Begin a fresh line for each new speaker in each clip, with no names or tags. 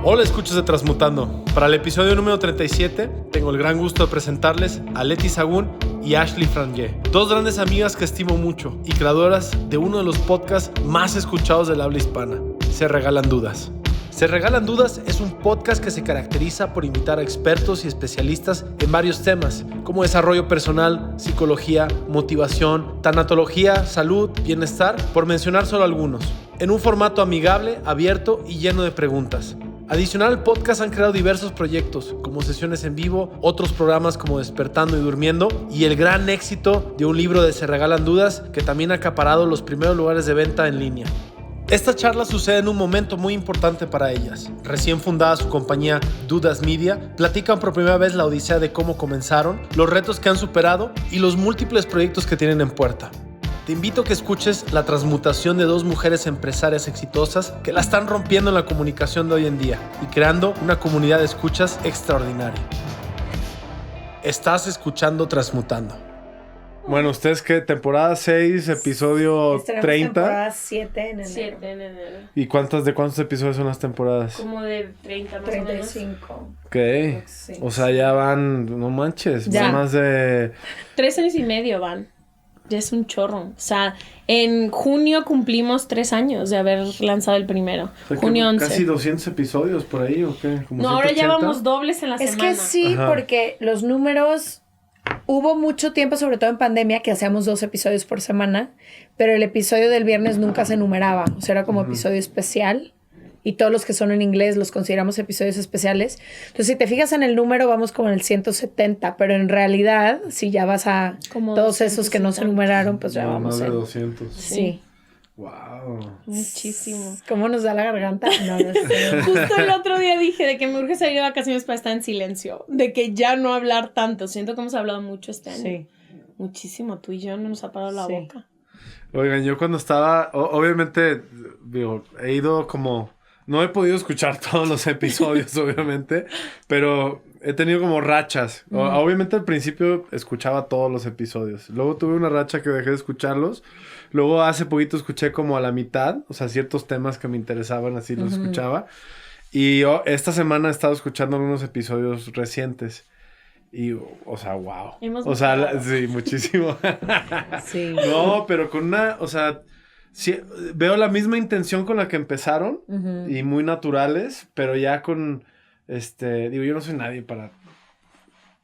Hola, escuchas de Transmutando. Para el episodio número 37, tengo el gran gusto de presentarles a Leti Sagún y Ashley Frangé, dos grandes amigas que estimo mucho y creadoras de uno de los podcasts más escuchados del habla hispana, Se Regalan Dudas. Se Regalan Dudas es un podcast que se caracteriza por invitar a expertos y especialistas en varios temas, como desarrollo personal, psicología, motivación, tanatología, salud, bienestar, por mencionar solo algunos, en un formato amigable, abierto y lleno de preguntas. Adicional al podcast han creado diversos proyectos, como sesiones en vivo, otros programas como Despertando y Durmiendo, y el gran éxito de un libro de Se Regalan Dudas, que también ha acaparado los primeros lugares de venta en línea. Esta charla sucede en un momento muy importante para ellas. Recién fundada su compañía Dudas Media, platican por primera vez la odisea de cómo comenzaron, los retos que han superado y los múltiples proyectos que tienen en puerta. Te invito a que escuches la transmutación de dos mujeres empresarias exitosas que la están rompiendo en la comunicación de hoy en día y creando una comunidad de escuchas extraordinaria. Estás escuchando Transmutando. Bueno, ¿ustedes qué? Temporada 6, episodio 30.
Temporada 7 en enero.
7 en enero.
¿Y de cuántos episodios son las temporadas?
Como de 30 más
35.
o menos.
Ok.
Sí.
O sea, ya van, no manches,
Ya.
van más de...
3 años y medio van. Ya es un chorro. O sea, en junio cumplimos 3 años de haber lanzado el primero.
O sea,
Junio 11.
Casi 200 episodios por ahí, ¿o qué? ¿Como
No, ahora ya
180?
vamos dobles en la
Es
semana.
que sí,
Ajá.
porque los números... Hubo mucho tiempo, sobre todo en pandemia, que hacíamos 2 episodios por semana, pero el episodio del viernes nunca se numeraba. O sea, era como episodio especial. Y todos los que son en inglés los consideramos episodios especiales. Entonces, si te fijas en el número, vamos como en el 170. Pero en realidad, si ya vas a
Como
todos esos que no se
270.
numeraron, pues ya
No,
vamos
más de
en...
200.
Sí.
Wow.
Muchísimo.
¿Cómo nos da la garganta? No lo sé.
Justo el otro día dije de que me urge salir de vacaciones para estar en silencio. De que ya no hablar tanto. Siento que hemos hablado mucho este año.
Sí.
Muchísimo. Tú y yo no nos ha parado la
Sí.
boca.
Oigan, yo cuando estaba, obviamente, digo, he ido como, no he podido escuchar todos los episodios, obviamente, pero he tenido como rachas. Obviamente al principio escuchaba todos los episodios. Luego tuve una racha que dejé de escucharlos. Luego hace poquito escuché como a la mitad, o sea, ciertos temas que me interesaban, así los escuchaba. Y esta semana he estado escuchando algunos episodios recientes. Y, o sea, wow.
Hemos
O sea,
mejorado.
sí, muchísimo.
Sí.
No, pero con una, o sea, sí, veo la misma intención con la que empezaron y muy naturales, pero ya con, digo, yo no soy nadie para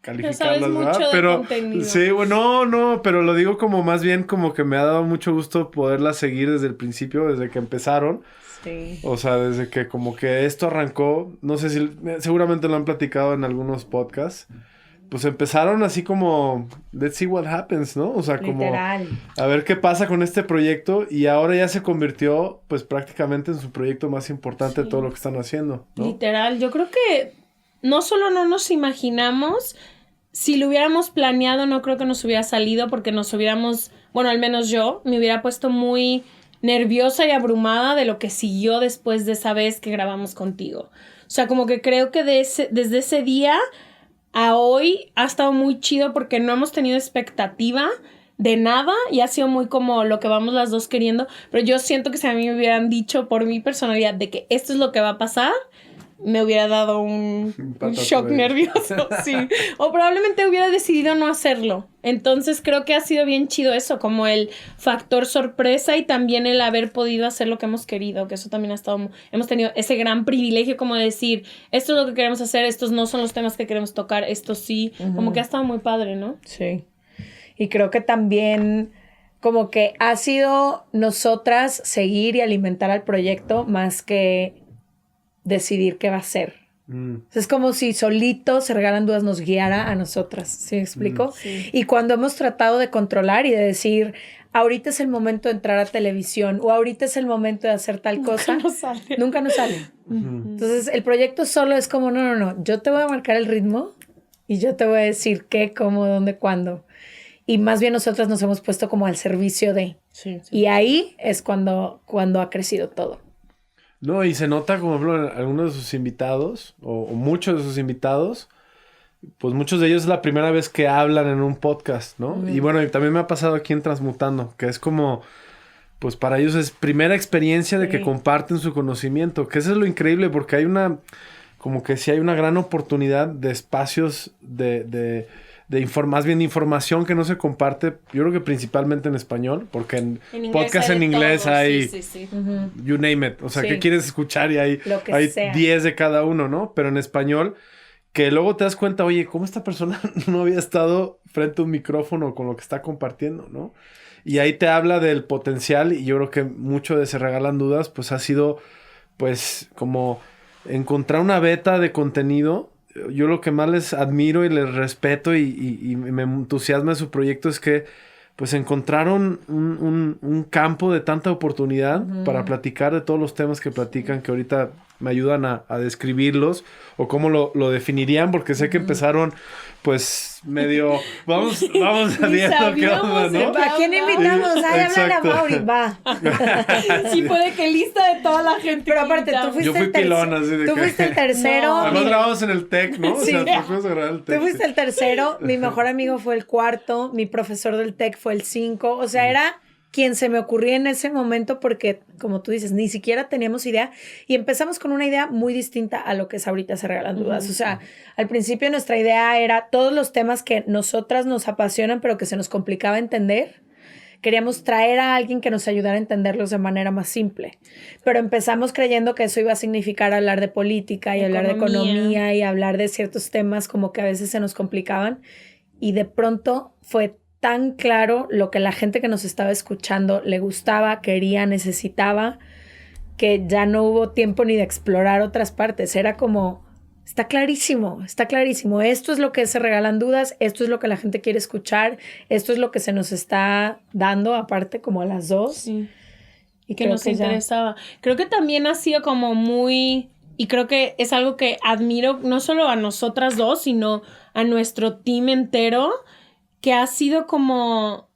sabes
calificarlas,
mucho
¿verdad?
de
Pero
contenido.
sí, bueno, no, pero lo digo como más bien como que me ha dado mucho gusto poderlas seguir desde el principio, desde que empezaron.
Sí.
O sea, desde que como que esto arrancó, no sé si, seguramente lo han platicado en algunos podcasts. Pues empezaron así como, let's see what happens, ¿no? O sea, como
Literal.
a ver qué pasa con este proyecto y ahora ya se convirtió pues prácticamente en su proyecto más importante de
Sí.
todo lo que están haciendo, ¿no?
Literal, yo creo que no solo no nos imaginamos, si lo hubiéramos planeado no creo que nos hubiera salido porque nos hubiéramos, bueno, al menos yo, me hubiera puesto muy nerviosa y abrumada de lo que siguió después de esa vez que grabamos contigo. O sea, como que creo que desde ese día a hoy ha estado muy chido porque no hemos tenido expectativa de nada y ha sido muy como lo que vamos las dos queriendo, pero yo siento que si a mí me hubieran dicho por mi personalidad de que esto es lo que va a pasar, me hubiera dado un shock nervioso, sí. O probablemente hubiera decidido no hacerlo. Entonces creo que ha sido bien chido eso, como el factor sorpresa y también el haber podido hacer lo que hemos querido, que eso también ha estado... Hemos tenido ese gran privilegio como de decir, esto es lo que queremos hacer, estos no son los temas que queremos tocar, esto sí. Como que ha estado muy padre, ¿no?
Sí. Y creo que también como que ha sido nosotras seguir y alimentar al proyecto más que decidir qué va a ser. Es como si solito Se Regalan Dudas nos guiara a nosotras, ¿sí me explico?
Sí.
Y cuando hemos tratado de controlar y de decir, ahorita es el momento de entrar a televisión o ahorita es el momento de hacer tal cosa,
No sale.
nunca nos sale. Entonces el proyecto solo es como, no, yo te voy a marcar el ritmo y yo te voy a decir qué, cómo, dónde, cuándo. Y más bien nosotras nos hemos puesto como al servicio de.
Sí.
Y ahí es cuando ha crecido todo.
No, y se nota, como por ejemplo, algunos de sus invitados, o muchos de sus invitados, pues muchos de ellos es la primera vez que hablan en un podcast, ¿no? Y bueno, y también me ha pasado aquí en Transmutando, que es como, pues para ellos es primera experiencia de que comparten su conocimiento, que eso es lo increíble, porque hay como que sí hay una gran oportunidad de espacios más bien de información que no se comparte, yo creo que principalmente en español, porque en podcast en inglés hay you name it, o sea, ¿qué quieres escuchar? Y hay 10 de cada uno, ¿no? Pero en español, que luego te das cuenta, oye, ¿cómo esta persona no había estado frente a un micrófono con lo que está compartiendo, ¿no? Y ahí te habla del potencial, y yo creo que mucho de Se Regalan Dudas, pues ha sido, pues, como encontrar una beta de contenido. Yo lo que más les admiro y les respeto y me entusiasma de su proyecto es que, pues, encontraron un campo de tanta oportunidad para platicar de todos los temas que platican, que ahorita me ayudan a describirlos, o cómo lo definirían, porque sé que empezaron, pues, medio... Vamos a viendo qué onda, ¿no?
¿A quién invitamos? Ay, habla a Mauri, va.
Sí, puede que lista de toda la gente.
Pero aparte, tú fuiste el
pilón, así de
tú fuiste el tercero.
No. Además grabamos en el TEC, ¿no?
Sí.
O sea, fuimos a grabar el TEC.
Tú fuiste el tercero, mi mejor amigo fue el cuarto, mi profesor del TEC fue el 5, o sea, era quien se me ocurría en ese momento, porque, como tú dices, ni siquiera teníamos idea, y empezamos con una idea muy distinta a lo que es ahorita Se Regalan Dudas. O sea, al principio nuestra idea era todos los temas que nosotras nos apasionan, pero que se nos complicaba entender. Queríamos traer a alguien que nos ayudara a entenderlos de manera más simple. Pero empezamos creyendo que eso iba a significar hablar de política y hablar de economía y hablar de ciertos temas como que a veces se nos complicaban. Y de pronto fue tan claro lo que la gente que nos estaba escuchando le gustaba, quería, necesitaba, que ya no hubo tiempo ni de explorar otras partes. Era como, está clarísimo. Esto es lo que Se Regalan Dudas, esto es lo que la gente quiere escuchar, esto es lo que se nos está dando, aparte como a las dos.
Sí. Y que nos interesaba. Creo que también ha sido como muy... Y creo que es algo que admiro no solo a nosotras dos, sino a nuestro team entero, que ha sido como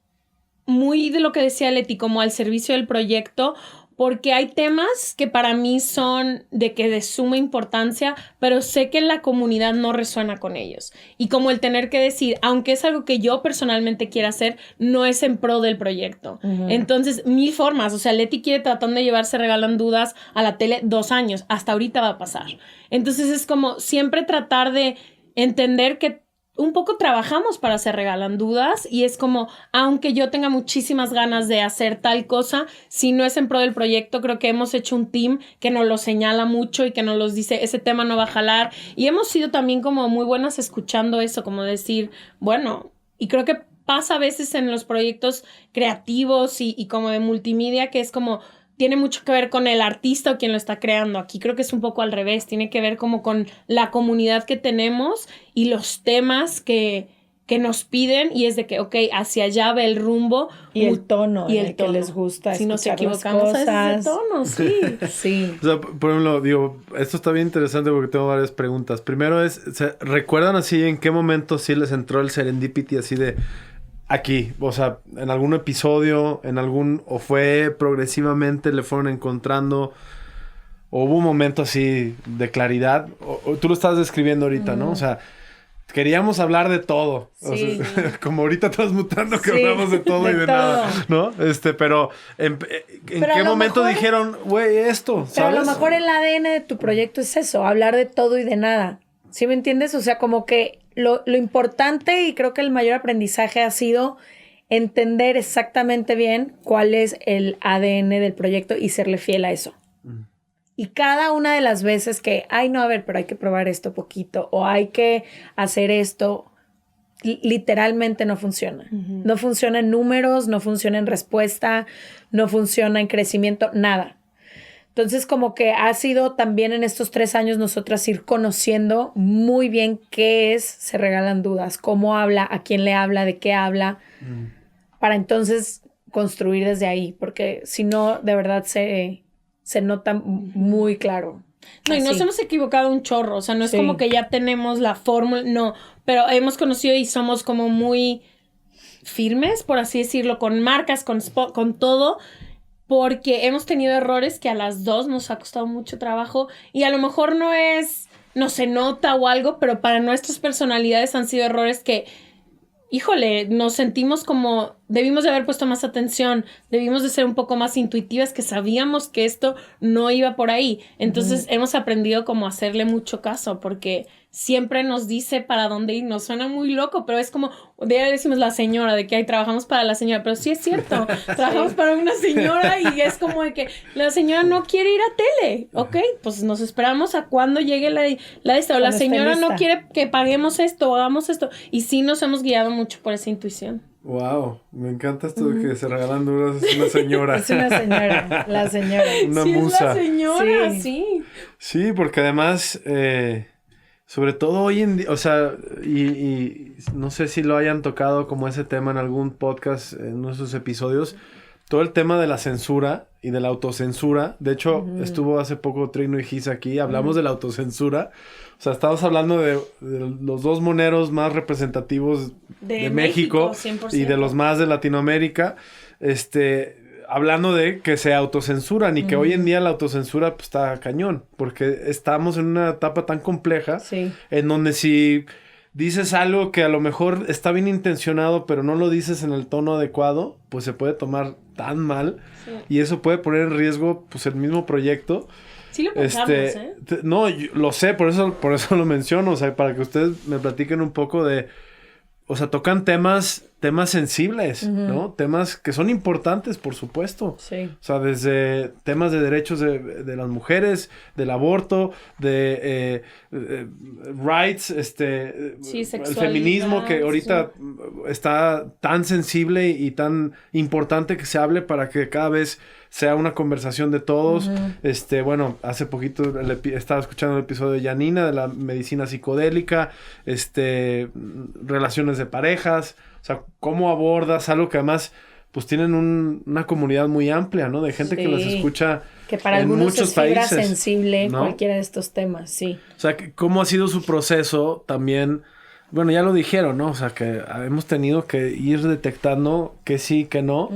muy de lo que decía Leti, como al servicio del proyecto, porque hay temas que para mí son de suma importancia, pero sé que la comunidad no resuena con ellos. Y como el tener que decir, aunque es algo que yo personalmente quiera hacer, no es en pro del proyecto. Entonces, 1000 formas. O sea, Leti quiere tratando de llevar Se Regalan Dudas a la tele 2 años. Hasta ahorita va a pasar. Entonces, es como siempre tratar de entender que un poco trabajamos para Se Regalan Dudas, y es como, aunque yo tenga muchísimas ganas de hacer tal cosa, si no es en pro del proyecto, creo que hemos hecho un team que nos lo señala mucho y que nos los dice, ese tema no va a jalar, y hemos sido también como muy buenas escuchando eso, como decir, bueno, y creo que pasa a veces en los proyectos creativos y como de multimedia, que es como, tiene mucho que ver con el artista o quien lo está creando. Aquí creo que es un poco al revés. Tiene que ver como con la comunidad que tenemos y los temas que nos piden. Y es de que, ok, hacia allá va el rumbo.
Y el tono.
Y el tono.
Que les gusta
si nos
escuchar
equivocamos
las cosas.
a ese tono, sí.
Sí.
O sea, por ejemplo, digo, esto está bien interesante porque tengo varias preguntas. Primero es, ¿recuerdan así en qué momento sí les entró el serendipity así de... Aquí, o sea, en algún episodio, o fue progresivamente, le fueron encontrando, o hubo un momento así de claridad, o tú lo estás describiendo ahorita, ¿no? O sea, queríamos hablar de todo.
Sí.
O sea, como ahorita transmutando que hablamos de todo y de nada, ¿no? Pero ¿en qué momento dijeron, güey, esto? ¿Sabes?
Pero a lo mejor el ADN de tu proyecto es eso, hablar de todo y de nada. ¿Sí me entiendes? O sea, como que lo importante, y creo que el mayor aprendizaje ha sido entender exactamente bien cuál es el ADN del proyecto y serle fiel a eso. Y cada una de las veces que, ay, no, a ver, pero hay que probar esto poquito, o hay que hacer esto, literalmente no funciona. No funciona en números, no funciona en respuesta, no funciona en crecimiento, nada. Entonces, como que ha sido también en estos 3 años nosotras ir conociendo muy bien qué es Se Regalan Dudas, cómo habla, a quién le habla, de qué habla, para entonces construir desde ahí, porque si no, de verdad se nota muy claro.
No, y nos hemos equivocado un chorro, o sea, no es como que ya tenemos la fórmula, no, pero hemos conocido y somos como muy firmes, por así decirlo, con marcas, con todo, porque hemos tenido errores que a las dos nos ha costado mucho trabajo y a lo mejor no se nota o algo, pero para nuestras personalidades han sido errores que, híjole, nos sentimos como debimos de haber puesto más atención, debimos de ser un poco más intuitivas, que sabíamos que esto no iba por ahí. Entonces hemos aprendido como a hacerle mucho caso, porque siempre nos dice para dónde ir. Nos suena muy loco, pero es como, de ahí decimos la señora, de que ahí trabajamos para la señora, pero sí es cierto, trabajamos para una señora y es como de que la señora no quiere ir a tele, ¿ok? Pues nos esperamos a cuando llegue la esta, o la señora no quiere que paguemos esto o hagamos esto, y sí nos hemos guiado mucho por esa intuición.
Wow, me encanta esto de que se regalan duras. Es una señora.
Es una señora, la señora.
Una
sí,
musa.
Es la señora,
sí.
Sí, porque además, sobre todo hoy en día, o sea, y no sé si lo hayan tocado como ese tema en algún podcast, en uno de sus episodios, todo el tema de la censura y de la autocensura. De hecho, estuvo hace poco Trino y Gis aquí, hablamos de la autocensura. O sea, estamos hablando de los dos moneros más representativos de México
100%.
Y de los más de Latinoamérica, hablando de que se autocensuran y que hoy en día la autocensura pues, está cañón, porque estamos en una etapa tan compleja en donde si dices algo que a lo mejor está bien intencionado, pero no lo dices en el tono adecuado, pues se puede tomar tan mal y eso puede poner en riesgo pues el mismo proyecto.
Sí lo pensamos,
No, yo lo sé, por eso lo menciono, o sea, para que ustedes me platiquen un poco de, o sea, tocan temas sensibles, ¿no? Temas que son importantes, por supuesto.
Sí.
O sea, desde temas de derechos de las mujeres, del aborto, de rights, el feminismo que ahorita está tan sensible y tan importante que se hable para que cada vez sea una conversación de todos. Bueno, hace poquito estaba escuchando el episodio de Janina de la medicina psicodélica, relaciones de parejas. O sea, cómo abordas algo que además pues tienen una comunidad muy amplia, ¿no? De gente que los escucha
que para
en
algunos
muchos
es fibra
países,
sensible,
¿no?
cualquiera de estos temas, sí.
O sea, ¿cómo ha sido su proceso también? Bueno, ya lo dijeron, ¿no? O sea, que hemos tenido que ir detectando que sí, que no.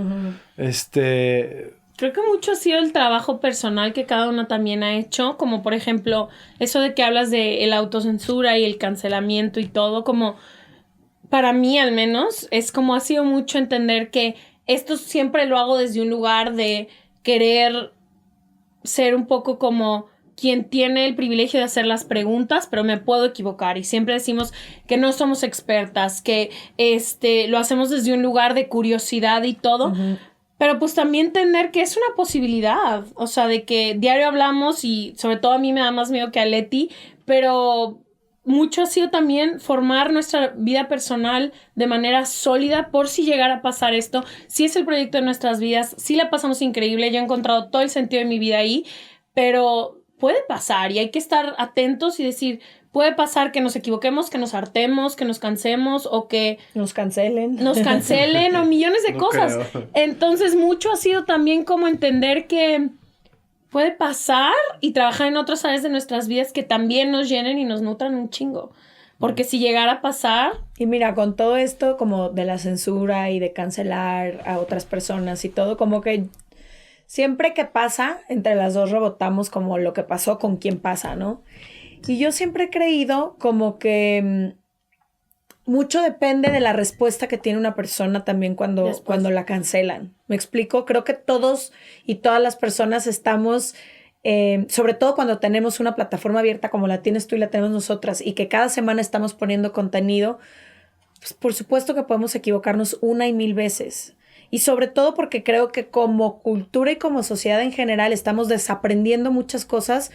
Creo que mucho ha sido el trabajo personal que cada uno también ha hecho, como por ejemplo, eso de que hablas de la autocensura y el cancelamiento y todo, como para mí al menos, es como ha sido mucho entender que esto siempre lo hago desde un lugar de querer ser un poco como quien tiene el privilegio de hacer las preguntas, pero me puedo equivocar. Y siempre decimos que no somos expertas, que lo hacemos desde un lugar de curiosidad y todo. Pero pues también entender que es una posibilidad. O sea, de que diario hablamos y sobre todo a mí me da más miedo que a Leti, pero mucho ha sido también formar nuestra vida personal de manera sólida por si llegara a pasar esto. Sí es el proyecto de nuestras vidas, sí la pasamos increíble, yo he encontrado todo el sentido de mi vida ahí, pero puede pasar y hay que estar atentos y decir, puede pasar que nos equivoquemos, que nos hartemos, que nos cansemos o que
nos cancelen
o millones de cosas.
Creo.
Entonces mucho ha sido también como entender que puede pasar y trabajar en otras áreas de nuestras vidas que también nos llenen y nos nutran un chingo. Porque si llegara a pasar...
Y mira, con todo esto como de la censura y de cancelar a otras personas y todo, como que siempre que pasa, entre las dos rebotamos como lo que pasó con quien pasa, ¿no? Y yo siempre he creído como que mucho depende de la respuesta que tiene una persona también cuando la cancelan. ¿Me explico? Creo que todos y todas las personas estamos, sobre todo cuando tenemos una plataforma abierta como la tienes tú y la tenemos nosotras, y que cada semana estamos poniendo contenido, pues por supuesto que podemos equivocarnos 1 y 1000 veces. Y sobre todo porque creo que como cultura y como sociedad en general estamos desaprendiendo muchas cosas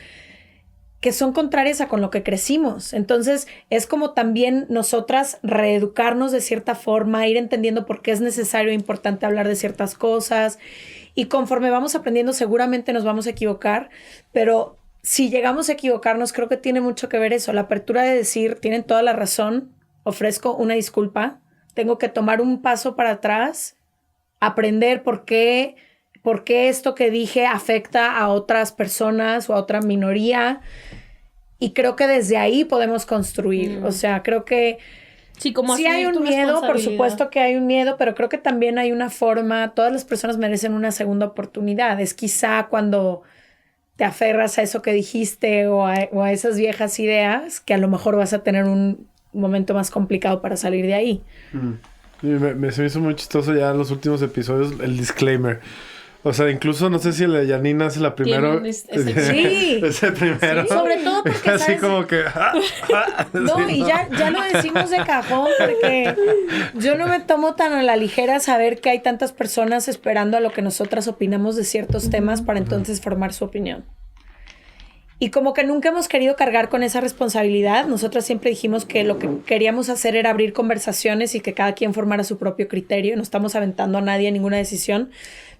que son contrarias a con lo que crecimos. Entonces, es como también nosotras reeducarnos de cierta forma, ir entendiendo por qué es necesario e importante hablar de ciertas cosas. Y conforme vamos aprendiendo, seguramente nos vamos a equivocar, pero si llegamos a equivocarnos, creo que tiene mucho que ver eso. La apertura de decir, tienen toda la razón, ofrezco una disculpa, tengo que tomar un paso para atrás, aprender por qué esto que dije afecta a otras personas o a otra minoría. Y creo que desde ahí podemos construir. O sea, creo que
sí, como
sí hay un miedo, por supuesto que hay un miedo, pero creo que también hay una forma, todas las personas merecen una segunda oportunidad. Es quizá cuando te aferras a eso que dijiste o a esas viejas ideas que a lo mejor vas a tener un momento más complicado para salir de ahí.
Se me hizo muy chistoso ya en los últimos episodios el disclaimer. O sea, incluso no sé si la Janina hace la primero.
Sí. Es
el primero.
Sí. Sobre todo porque
así
¿sabes?
Como que...
No, y ya lo decimos de cajón porque yo no me tomo tan a la ligera saber que hay tantas personas esperando a lo que nosotras opinamos de ciertos temas para entonces formar su opinión. Y como que nunca hemos querido cargar con esa responsabilidad, nosotras siempre dijimos que lo que queríamos hacer era abrir conversaciones y que cada quien formara su propio criterio. No estamos aventando a nadie a ninguna decisión.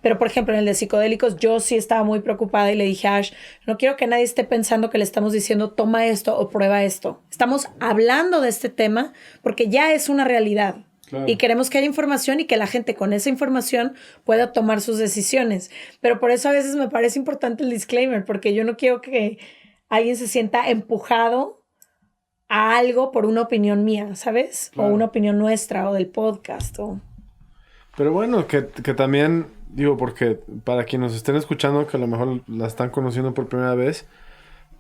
Pero, por ejemplo, en el de psicodélicos, yo sí estaba muy preocupada y le dije a Ash, no quiero que nadie esté pensando que le estamos diciendo toma esto o prueba esto. Estamos hablando de este tema porque ya es una realidad. Claro. Y queremos que haya información y que la gente con esa información pueda tomar sus decisiones. Pero por eso a veces me parece importante el disclaimer, porque yo no quiero que alguien se sienta empujado a algo por una opinión mía, ¿sabes? Claro. O una opinión nuestra o del podcast.
Pero bueno, que también, digo, porque para quienes nos estén escuchando, que a lo mejor la están conociendo por primera vez,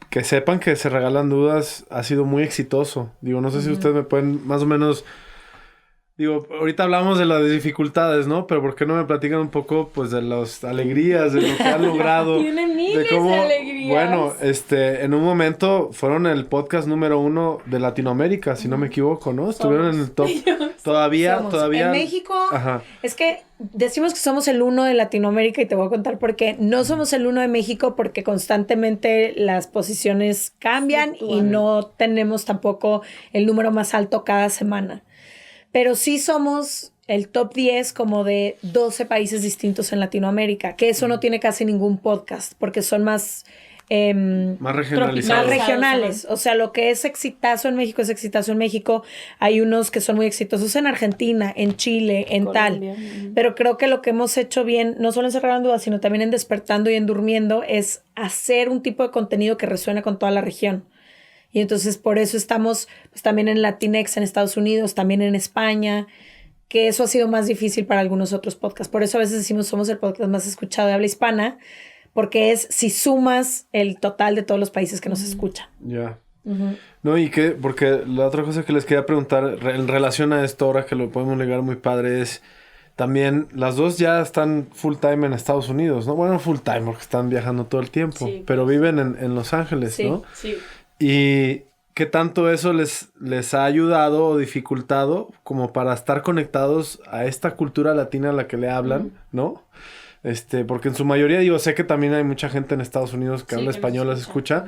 que sepan que Se Regalan Dudas ha sido muy exitoso. Digo, no sé si ustedes me pueden más o menos... Digo, ahorita hablamos de las dificultades, ¿no? Pero ¿por qué no me platican un poco, pues, de las alegrías, de lo que han logrado?
Tiene miles de alegrías.
Bueno, en un momento fueron el podcast número 1 de Latinoamérica, si no me equivoco, ¿no? Estuvieron en el top. Todavía. En
México, es que decimos que somos el 1 de Latinoamérica y te voy a contar por qué. No somos el 1 de México porque constantemente las posiciones cambian y no tenemos tampoco el número más alto cada semana. Pero sí somos el top 10 como de 12 países distintos en Latinoamérica, que eso no tiene casi ningún podcast, porque son más
regionalizados.
Más regionales. O sea, lo que es exitazo en México es exitazo en México. Hay unos que son muy exitosos en Argentina, en Chile, en Colombia. Tal. Pero creo que lo que hemos hecho bien, no solo en Se Regalan Dudas, sino también en Despertando y en Durmiendo, es hacer un tipo de contenido que resuena con toda la región. Y entonces por eso estamos pues, también en Latinx en Estados Unidos, también en España, que eso ha sido más difícil para algunos otros podcasts. Por eso a veces decimos somos el podcast más escuchado de habla hispana, porque es si sumas el total de todos los países que nos escuchan.
Ya. No, y que, porque la otra cosa que les quería preguntar en relación a esto, ahora que lo podemos ligar muy padre, es también las dos ya están full time en Estados Unidos, ¿no? Bueno, full time porque están viajando todo el tiempo, sí, pero viven en Los Ángeles, ¿no?
Sí.
¿Y qué tanto eso les ha ayudado o dificultado como para estar conectados a esta cultura latina a la que le hablan, ¿no? Porque en su mayoría, digo, sé que también hay mucha gente en Estados Unidos que habla español, las escucha,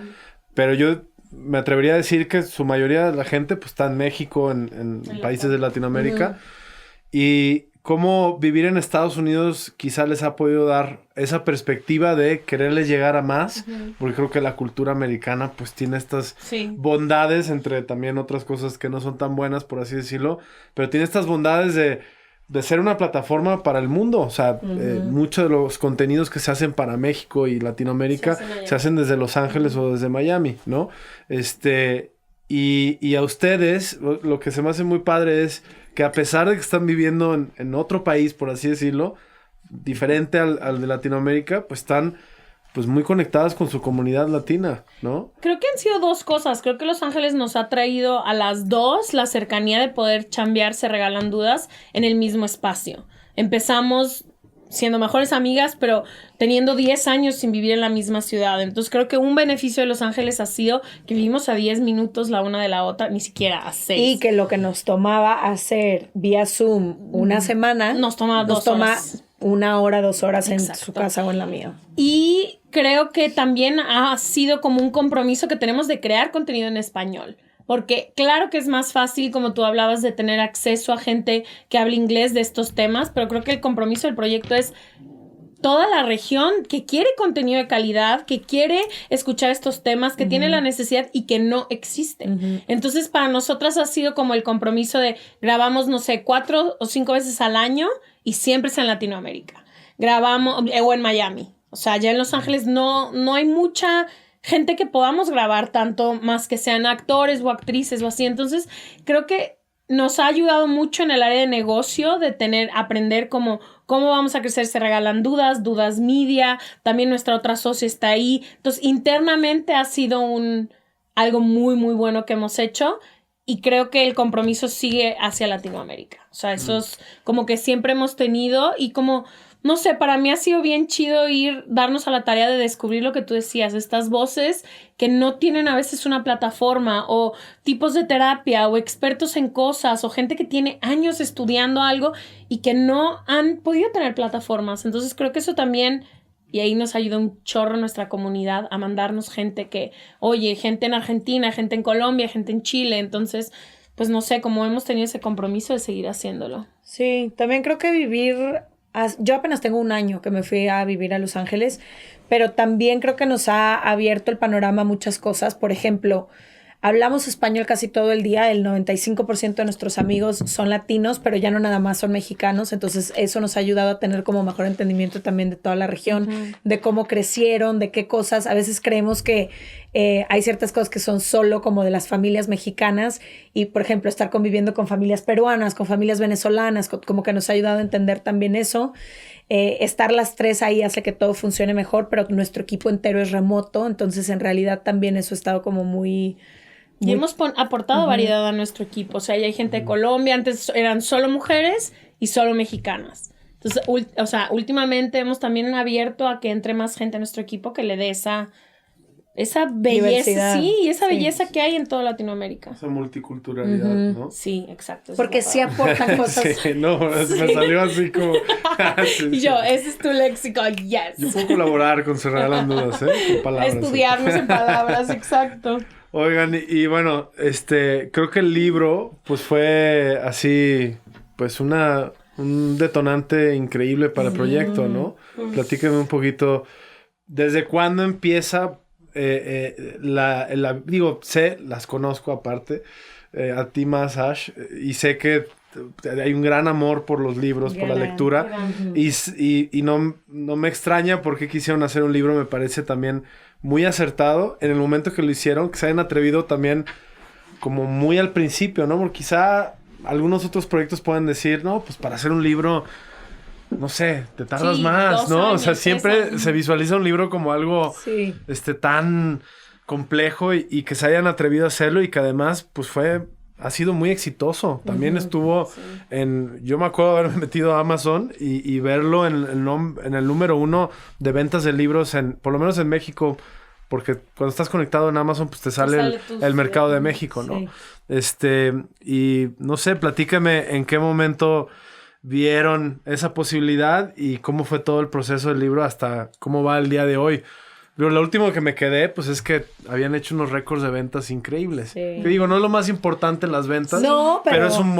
pero yo me atrevería a decir que su mayoría de la gente pues está en México, en países de Latinoamérica, y cómo vivir en Estados Unidos quizá les ha podido dar esa perspectiva de quererles llegar a más, porque creo que la cultura americana pues tiene estas bondades, entre también otras cosas que no son tan buenas, por así decirlo, pero tiene estas bondades de ser una plataforma para el mundo. O sea, muchos de los contenidos que se hacen para México y Latinoamérica se hacen desde Los Ángeles o desde Miami, ¿no? Y a ustedes, lo que se me hace muy padre es que a pesar de que están viviendo en otro país, por así decirlo, diferente al de Latinoamérica, pues están pues muy conectadas con su comunidad latina, ¿no?
Creo que han sido dos cosas. Creo que Los Ángeles nos ha traído a las dos la cercanía de poder chambear Se Regalan Dudas en el mismo espacio. Empezamos siendo mejores amigas, pero teniendo 10 años sin vivir en la misma ciudad. Entonces creo que un beneficio de Los Ángeles ha sido que vivimos a 10 minutos la una de la otra, ni siquiera a 6.
Y que lo que nos tomaba hacer vía Zoom una semana,
nos toma 2 horas.
1 hora, 2 horas.
Exacto.
En su casa o en la mía.
Y creo que también ha sido como un compromiso que tenemos de crear contenido en español. Porque claro que es más fácil, como tú hablabas, de tener acceso a gente que habla inglés de estos temas, pero creo que el compromiso del proyecto es toda la región que quiere contenido de calidad, que quiere escuchar estos temas, que tiene la necesidad y que no existen. Entonces, para nosotras ha sido como el compromiso de grabamos, no sé, 4 o 5 veces al año y siempre es en Latinoamérica. Grabamos, o en Miami. O sea, allá en Los Ángeles no hay mucha gente que podamos grabar tanto, más que sean actores o actrices o así. Entonces, creo que nos ha ayudado mucho en el área de negocio de aprender cómo vamos a crecer. Se Regalan Dudas, Dudas Media, también nuestra otra socia está ahí. Entonces, internamente ha sido algo muy, muy bueno que hemos hecho. Y creo que el compromiso sigue hacia Latinoamérica. O sea, eso es como que siempre hemos tenido y como, no sé, para mí ha sido bien chido darnos a la tarea de descubrir lo que tú decías, estas voces que no tienen a veces una plataforma o tipos de terapia o expertos en cosas o gente que tiene años estudiando algo y que no han podido tener plataformas. Entonces creo que eso también... Y ahí nos ayuda un chorro nuestra comunidad a mandarnos gente gente en Argentina, gente en Colombia, gente en Chile. Entonces, pues no sé, como hemos tenido ese compromiso de seguir haciéndolo.
Sí, también creo que yo apenas tengo 1 año que me fui a vivir a Los Ángeles, pero también creo que nos ha abierto el panorama a muchas cosas. Por ejemplo, hablamos español casi todo el día, el 95% de nuestros amigos son latinos, pero ya no nada más son mexicanos, entonces eso nos ha ayudado a tener como mejor entendimiento también de toda la región, de cómo crecieron, de qué cosas. A veces creemos que hay ciertas cosas que son solo como de las familias mexicanas y, por ejemplo, estar conviviendo con familias peruanas, con familias venezolanas, como que nos ha ayudado a entender también eso. Estar las 3 ahí hace que todo funcione mejor, pero nuestro equipo entero es remoto, entonces en realidad también eso ha estado como muy...
Y hemos aportado variedad a nuestro equipo. O sea, ya hay gente de Colombia. Antes eran solo mujeres y solo mexicanas. Entonces, últimamente hemos también abierto a que entre más gente a nuestro equipo que le dé esa belleza.
Diversidad.
Sí, esa belleza que hay en toda Latinoamérica.
Esa multiculturalidad, ¿no?
Sí, exacto.
Porque sí aportan cosas.
Sí, no, me salió así como...
Y yo, ese es tu léxico, yes.
Yo puedo colaborar con Se Regalan Dudas, con palabras.
Estudiarnos en palabras, exacto.
Oigan, y bueno, creo que el libro, pues fue así, pues un detonante increíble para el proyecto, ¿no? Platíquenme un poquito, ¿desde cuándo empieza digo, las conozco aparte, a ti más, Ash, y sé que hay un gran amor por los libros, por la lectura, y no me extraña por qué quisieron hacer un libro, me parece también muy acertado en el momento que lo hicieron, que se hayan atrevido también como muy al principio, ¿no? Porque quizá algunos otros proyectos pueden decir, no, pues para hacer un libro, no sé, te tardas más, ¿no?
Años,
o sea, siempre
eso.
se visualiza un libro como algo tan complejo y que se hayan atrevido a hacerlo y que además, pues ha sido muy exitoso. También estuvo yo me acuerdo haberme metido a Amazon y verlo en el número 1 de ventas de libros, por lo menos en México, porque cuando estás conectado en Amazon, pues te sale el mercado de México, ¿no? Sí. Y no sé, platícame en qué momento vieron esa posibilidad y cómo fue todo el proceso del libro hasta cómo va el día de hoy. Pero lo último que me quedé, pues es que habían hecho unos récords de ventas increíbles. Sí. Que digo, no es lo más importante las ventas, pero es un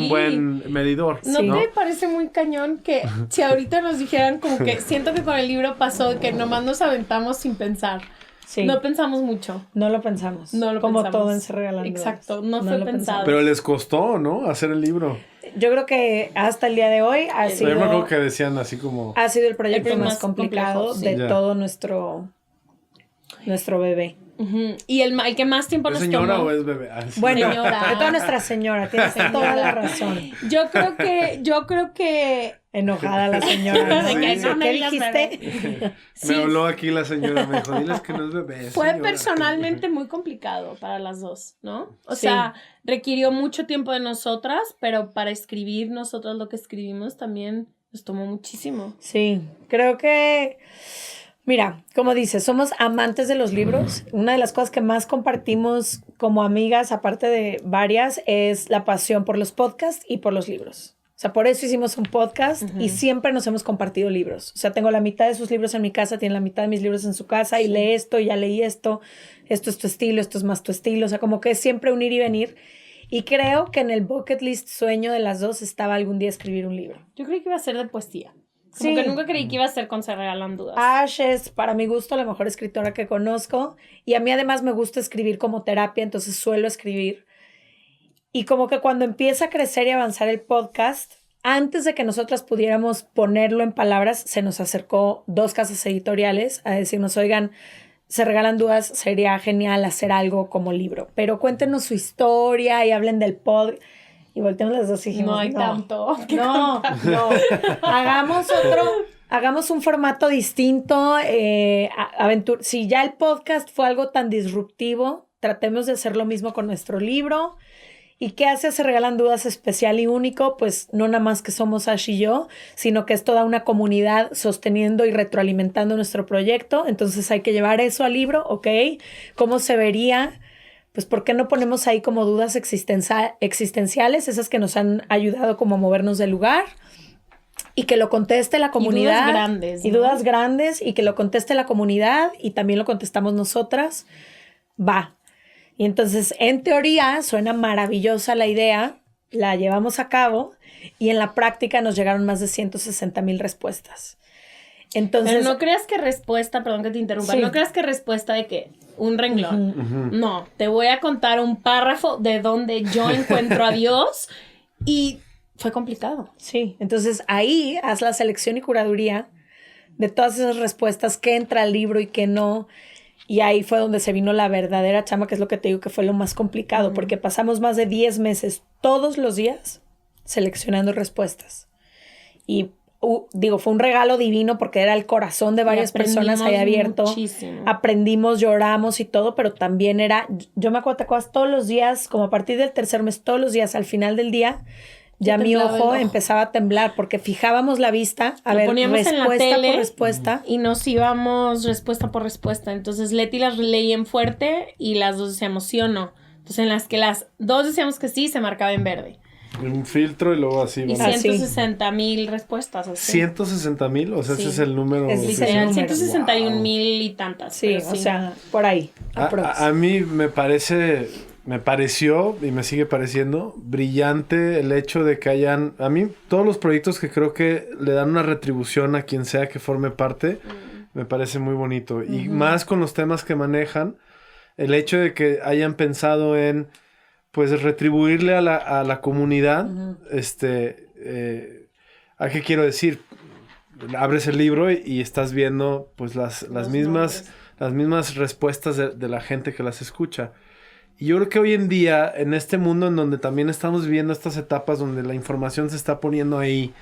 buen medidor.
¿No te parece muy cañón que si ahorita nos dijeran como que siento que con el libro pasó que nomás nos aventamos sin pensar? Sí. No pensamos mucho.
No lo pensamos. Como todo en Se Regalan Dudas.
Exacto, no fue pensado.
Pero les costó, ¿no? Hacer el libro.
Yo creo que hasta el día de hoy ha sido...
Yo me acuerdo que decían así como...
Ha sido el proyecto más complicado de todo nuestro bebé.
Y el que más tiempo nos tomó.
¿Es señora o es bebé?
Bueno,
señora.
de toda nuestra señora, tienes toda la razón.
Yo creo que
enojada la señora.
Sí.
¿Qué dijiste?
Me habló aquí la señora, me dijo, diles que no es bebé.
Fue
señora.
Personalmente muy complicado para las dos, ¿no? O sea, requirió mucho tiempo de nosotras, pero para escribir nosotros lo que escribimos también nos tomó muchísimo.
Sí, creo que... Mira, como dices, somos amantes de los libros. Una de las cosas que más compartimos como amigas, aparte de varias, es la pasión por los podcasts y por los libros. O sea, por eso hicimos un podcast y siempre nos hemos compartido libros. O sea, tengo la mitad de sus libros en mi casa, tiene la mitad de mis libros en su casa y lee esto, y ya leí esto es tu estilo, esto es más tu estilo. O sea, como que es siempre un ir y venir. Y creo que en el bucket list sueño de las dos estaba algún día escribir un libro.
Yo creí que iba a ser de poesía. Como que nunca creí que iba a ser con Se Regalan Dudas.
Ash es, para mi gusto, la mejor escritora que conozco. Y a mí además me gusta escribir como terapia, entonces suelo escribir. Y como que cuando empieza a crecer y avanzar el podcast, antes de que nosotras pudiéramos ponerlo en palabras, se nos acercó 2 casas editoriales a decirnos, oigan, Se Regalan Dudas, sería genial hacer algo como libro. Pero cuéntenos su historia y hablen del podcast. Y volteamos las dos y dijimos,
no hay tanto.
No. Hagamos un formato distinto. Si ya el podcast fue algo tan disruptivo, tratemos de hacer lo mismo con nuestro libro. ¿Y qué hace Se Regalan Dudas especial y único? Pues no nada más que somos Ash y yo, sino que es toda una comunidad sosteniendo y retroalimentando nuestro proyecto. Entonces hay que llevar eso al libro, ¿ok? ¿Cómo se vería? Pues ¿por qué no ponemos ahí como dudas existenciales, esas que nos han ayudado como a movernos del lugar? Y que lo conteste la comunidad.
Y dudas grandes, ¿no?
Y dudas grandes, y que lo conteste la comunidad, y también lo contestamos nosotras. Va. Y entonces, en teoría, suena maravillosa la idea, la llevamos a cabo, y en la práctica nos llegaron más de 160,000 respuestas. Entonces,
pero no creas que respuesta, perdón que te interrumpa,
sí.
No creas que respuesta de que un renglón. No, te voy a contar un párrafo de donde yo encuentro a Dios y fue complicado.
Sí, entonces ahí haz la selección y curaduría de todas esas respuestas, qué entra al libro y qué no. Y ahí fue donde se vino la verdadera chamba, que es lo que te digo que fue lo más complicado, porque pasamos más de 10 meses todos los días seleccionando respuestas. Y fue un regalo divino porque era el corazón de varias personas ahí abierto.
Muchísimo.
Aprendimos, lloramos y todo, pero también era, yo me acuerdo, ¿te acuerdas? Todos los días, como a partir del tercer mes, todos los días, al final del día, ya mi ojo empezaba a temblar porque fijábamos la vista a ver respuesta por respuesta.
Y nos íbamos respuesta por respuesta. Entonces Leti las leía en fuerte y las dos decíamos sí o no. Entonces en las que las dos decíamos que sí, se marcaba en verde.
Un filtro y luego así.
Y 160,000 respuestas. Así.
160,000, o sea, sí. Ese es el número.
Eran 161,000 y tantas.
Sí, o sea, por ahí.
A mí me pareció y me sigue pareciendo brillante el hecho de que hayan, a mí todos los proyectos que creo que le dan una retribución a quien sea que forme parte, me parece muy bonito. Y más con los temas que manejan, el hecho de que hayan pensado en pues retribuirle a la comunidad, ¿a qué quiero decir? Abres el libro y estás viendo pues las mismas respuestas de la gente que las escucha. Y yo creo que hoy en día, en este mundo en donde también estamos viviendo estas etapas donde la información se está poniendo ahí,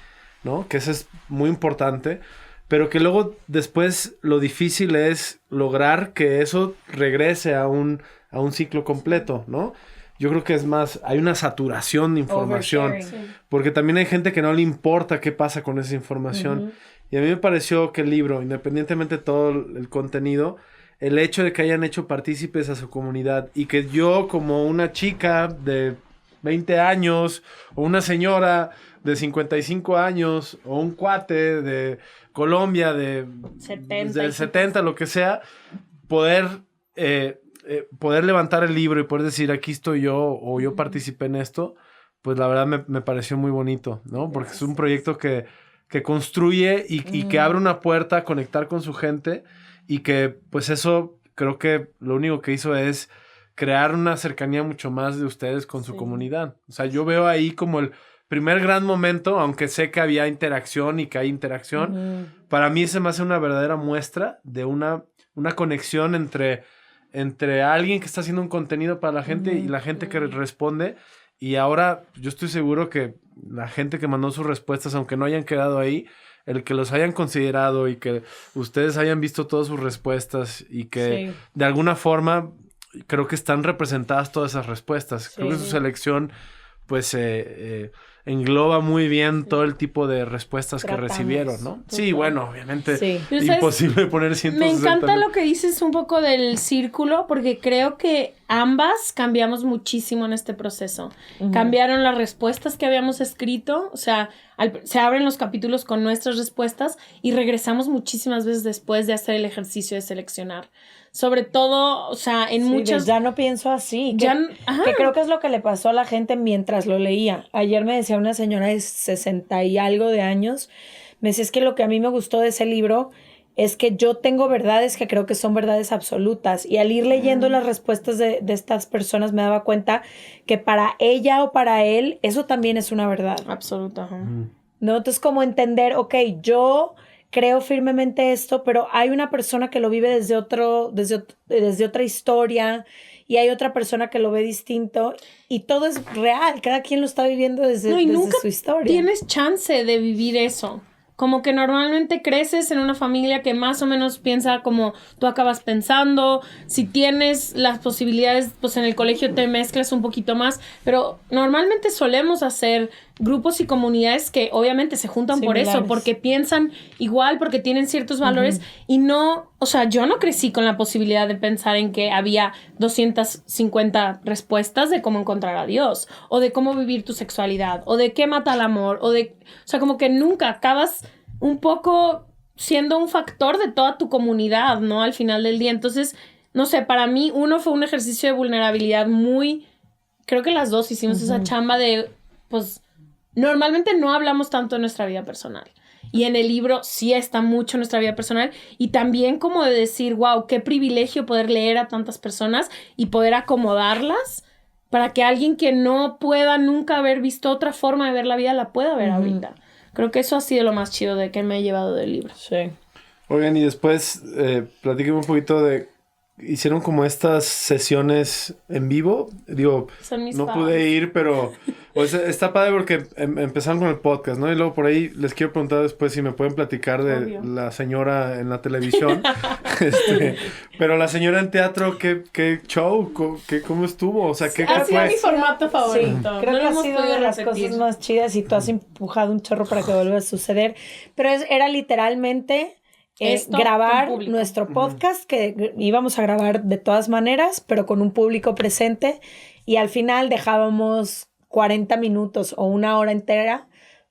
¿no? Que eso es muy importante, pero que luego después lo difícil es lograr que eso regrese a un ciclo completo, ¿no? Yo creo que es más, hay una saturación de información, porque también hay gente que no le importa qué pasa con esa información. Y a mí me pareció que el libro, independientemente de todo el contenido, el hecho de que hayan hecho partícipes a su comunidad y que yo como una chica de 20 años o una señora de 55 años o un cuate de Colombia de 70, lo que sea, poder levantar el libro y poder decir aquí estoy yo o yo participé en esto, pues la verdad me pareció muy bonito, ¿no? Porque es un proyecto que construye y que abre una puerta a conectar con su gente y que pues eso creo que lo único que hizo es crear una cercanía mucho más de ustedes con su comunidad. O sea, yo veo ahí como el primer gran momento, aunque sé que había interacción y que hay interacción, para mí se me hace una verdadera muestra de una conexión entre alguien que está haciendo un contenido para la gente y la gente que responde. Y ahora yo estoy seguro que la gente que mandó sus respuestas, aunque no hayan quedado ahí, el que los hayan considerado y que ustedes hayan visto todas sus respuestas y que de alguna forma creo que están representadas todas esas respuestas. Creo que su selección pues engloba muy bien todo el tipo de respuestas que recibieron, ¿no? Sí, bueno, obviamente imposible poner 160,000.
Me encanta lo que dices un poco del círculo, porque creo que ambas cambiamos muchísimo en este proceso. Cambiaron las respuestas que habíamos escrito, o sea, se abren los capítulos con nuestras respuestas y regresamos muchísimas veces después de hacer el ejercicio de seleccionar. Sobre todo, o sea, en muchas...
Ya no pienso así. Que creo que es lo que le pasó a la gente mientras lo leía. Ayer me decía una señora de 60 y algo de años, me decía, es que lo que a mí me gustó de ese libro es que yo tengo verdades que creo que son verdades absolutas. Y al ir leyendo las respuestas de estas personas me daba cuenta que para ella o para él, eso también es una verdad.
Absoluta.
¿No? Entonces, como entender, ok, yo creo firmemente esto, pero hay una persona que lo vive desde otra historia y hay otra persona que lo ve distinto y todo es real, cada quien lo está viviendo desde su historia.
Tienes chance de vivir eso. como que normalmente creces en una familia que más o menos piensa como tú acabas pensando. Si tienes las posibilidades, pues en el colegio te mezclas un poquito más. Pero normalmente solemos hacer grupos y comunidades que obviamente se juntan
Similares.
por eso, porque piensan igual, porque tienen ciertos valores y no, o sea, yo no crecí con la posibilidad de pensar en que había 250 respuestas de cómo encontrar a Dios, o de cómo vivir tu sexualidad, o de qué mata el amor, o sea, como que nunca acabas un poco siendo un factor de toda tu comunidad, ¿no? Al final del día. Entonces, no sé, para mí uno fue un ejercicio de vulnerabilidad muy, creo que las dos hicimos esa chamba de, pues, normalmente no hablamos tanto de nuestra vida personal. Y en el libro sí está mucho nuestra vida personal. Y también como de decir, wow, qué privilegio poder leer a tantas personas y poder acomodarlas para que alguien que no pueda nunca haber visto otra forma de ver la vida la pueda ver ahorita. Creo que eso ha sido lo más chido de que me he llevado del libro.
Sí.
Oigan, y después platíquenme un poquito de... Hicieron como estas sesiones en vivo. Digo,
Son mis
no
fans.
pude ir, pero o sea, está padre porque empezaron con el podcast, ¿no? Y luego por ahí les quiero preguntar después si me pueden platicar de
Obvio.
la señora en la televisión. Pero la señora en teatro, ¿qué show? ¿Cómo estuvo? O sea, ¿qué
Ha sido
fue?
mi formato favorito.
Creo
No
que
lo
ha
hemos
sido
podido
de las
repetir.
cosas más chidas y tú has empujado un chorro para que vuelva a suceder. Pero era literalmente
Esto
grabar
con público.
nuestro podcast, que íbamos a grabar de todas maneras, pero con un público presente. Y al final dejábamos 40 minutos o una hora entera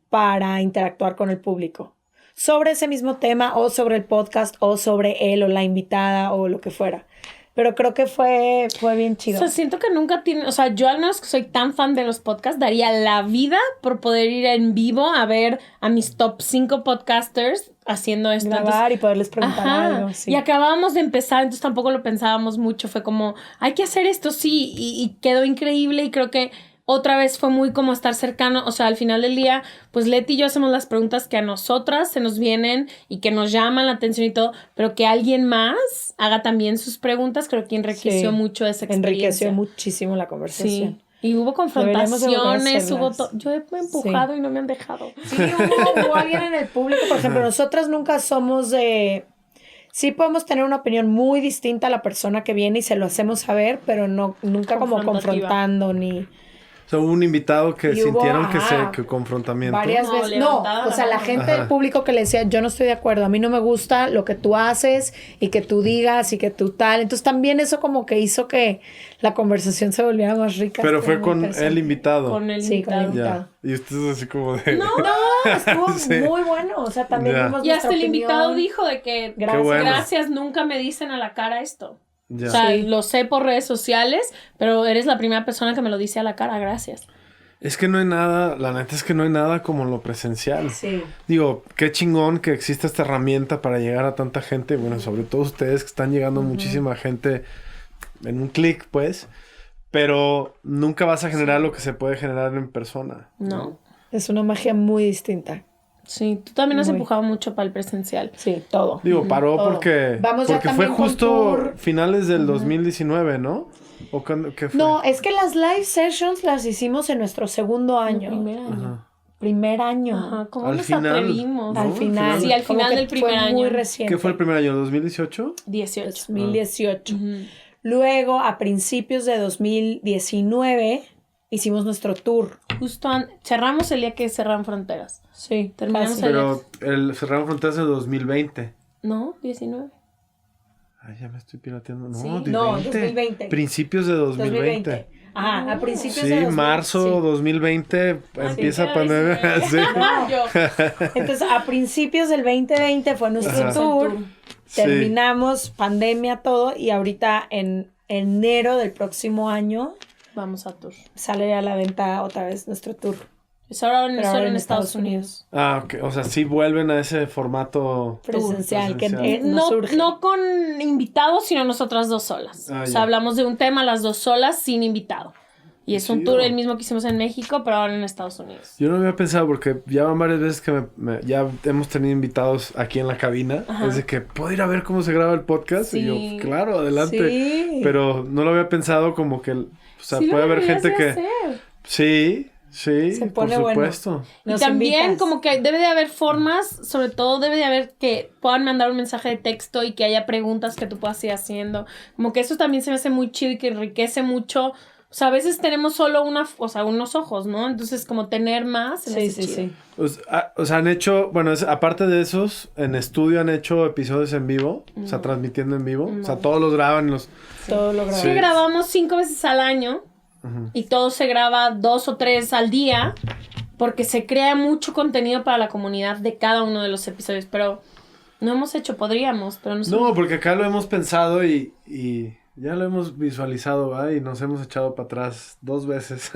para interactuar con el público. Sobre ese mismo tema o sobre el podcast o sobre él o la invitada o lo que fuera. Pero creo que fue bien
O
chido.
sea, siento que nunca tiene... O sea, yo al menos que soy tan fan de los podcasts, daría la vida por poder ir en vivo a ver a mis top 5 podcasters haciendo esto.
Grabar y poderles preguntar
Ajá.
algo. Sí.
Y acabábamos de empezar, entonces tampoco lo pensábamos mucho. Fue como, hay que hacer esto, sí. Y quedó increíble y creo que otra vez fue muy como estar cercano. O sea, al final del día, pues Leti y yo hacemos las preguntas que a nosotras se nos vienen y que nos llaman la atención y todo, pero que alguien más haga también sus preguntas, creo que enriqueció
Sí.
mucho esa experiencia.
Enriqueció muchísimo la conversación.
Sí. Y hubo
Deberíamos de volver a
confrontaciones,
hacerlas.
Yo he empujado y no me han dejado.
Sí, hubo alguien en el público, por ejemplo, nosotras nunca somos de... Sí podemos tener una opinión muy distinta a la persona que viene y se lo hacemos saber, pero nunca como
Confrontativa.
confrontando ni...
O sea, hubo un invitado que
Y hubo,
sintieron
ajá,
que confrontamiento.
varias
No,
veces. No,
levantada
o sea,
la
la
mano.
gente
Ajá.
del público que le decía, yo no estoy de acuerdo, a mí no me gusta lo que tú haces y que tú digas y que tú tal. Entonces también eso como que hizo que la conversación se volviera más rica.
Pero
Estuvo
fue
muy
con
interesante.
el invitado.
Con el
Sí, con el
invitado.
invitado.
Ya. Y ustedes así como de...
No, estuvo
Sí.
muy bueno. O sea, también
Ya.
vimos
Y hasta
nuestra
el
opinión.
invitado dijo de que
Gracias.
Qué bueno.
gracias, nunca me dicen a la cara esto.
Ya.
O sea,
Sí.
lo sé por redes sociales, pero eres la primera persona que me lo dice a la cara, gracias.
Es que no hay nada, la neta es que no hay nada como lo presencial.
Sí.
Digo, qué chingón que exista esta herramienta para llegar a tanta gente. Bueno, sobre todo ustedes que están llegando muchísima gente en un clic, pues. Pero nunca vas a generar lo que se puede generar en persona.
No.
Es una magia muy distinta.
Sí, tú también has
Muy.
empujado mucho para el presencial.
Sí, todo.
Digo, paró
Todo.
porque
Vamos ya
fue
también con
justo
tour.
finales del 2019, ¿no? ¿O qué fue?
No, es que las live sessions las hicimos en nuestro segundo año.
Primer año.
Ajá.
Primer año.
Ajá, ¿cómo
Al
nos
final,
atrevimos?
¿no?
Al final.
Sí, al
Como
final
que
del primer
fue muy
año.
reciente.
¿Qué fue el primer año? ¿2018?
18.
2018.
Ujú.
Luego, a principios de 2019, hicimos nuestro tour.
Justo cerramos el día que cerraron fronteras.
Sí,
Terminamos
casi.
el-
Pero el cerraron fronteras de 2020.
¿No? 19.
Ay, ya me estoy pirateando. No,
Sí.
No, 2020.
Principios de 2020.
2020. Ajá, a principios
Sí,
de 2020.
marzo
sí.
2020 empieza
sí,
pandemia.
era
Sí.
Mayo.
Entonces, a principios del 2020 fue nuestro
Ajá.
tour.
Sí.
Terminamos pandemia, todo, y ahorita en enero del próximo año
Vamos a tour.
sale a la venta otra vez nuestro tour.
Es ahora
Pero
solo
ahora
en Estados Unidos.
Ah, ok. O sea, sí vuelven a ese formato.
Presencial,
presencial.
que nos surge.
No con invitados, sino nosotras dos solas.
Ah,
o
ya.
sea, hablamos de un tema las dos solas sin invitado. Y es un
Chido.
tour el mismo que hicimos en México, pero ahora en Estados Unidos.
Yo no había pensado porque ya van varias veces que ya hemos tenido invitados aquí en la cabina.
Ajá.
Es de que puedo ir a ver cómo se graba el podcast.
Sí.
Y yo, claro, adelante.
Sí.
Pero no lo había pensado como que, o sea,
Sí lo
puede haber
deberías
gente
de
que...
hacer.
Sí, Sí,
Se
por
pone bueno.
supuesto.
Y
Nos
también
invitas.
como que debe de haber formas, sobre todo debe de haber que puedan mandar un mensaje de texto y que haya preguntas que tú puedas ir haciendo. Como que eso también se me hace muy chido y que enriquece mucho. O sea, a veces tenemos solo unos ojos, ¿no? Entonces como tener más. Se me hace chido.
O sea, han hecho, bueno, aparte de esos, en estudio han hecho episodios en vivo, o sea, transmitiendo en vivo. O sea, todos los graban los...
Todo lo
Es
grabamos.
que grabamos 5 veces al año y todo se graba 2 o 3 al día porque se crea mucho contenido para la comunidad de cada uno de los episodios, pero no hemos hecho, podríamos, pero no sé.
No, porque acá lo hemos pensado y ya lo hemos visualizado, ¿va? Y nos hemos echado para atrás 2 veces.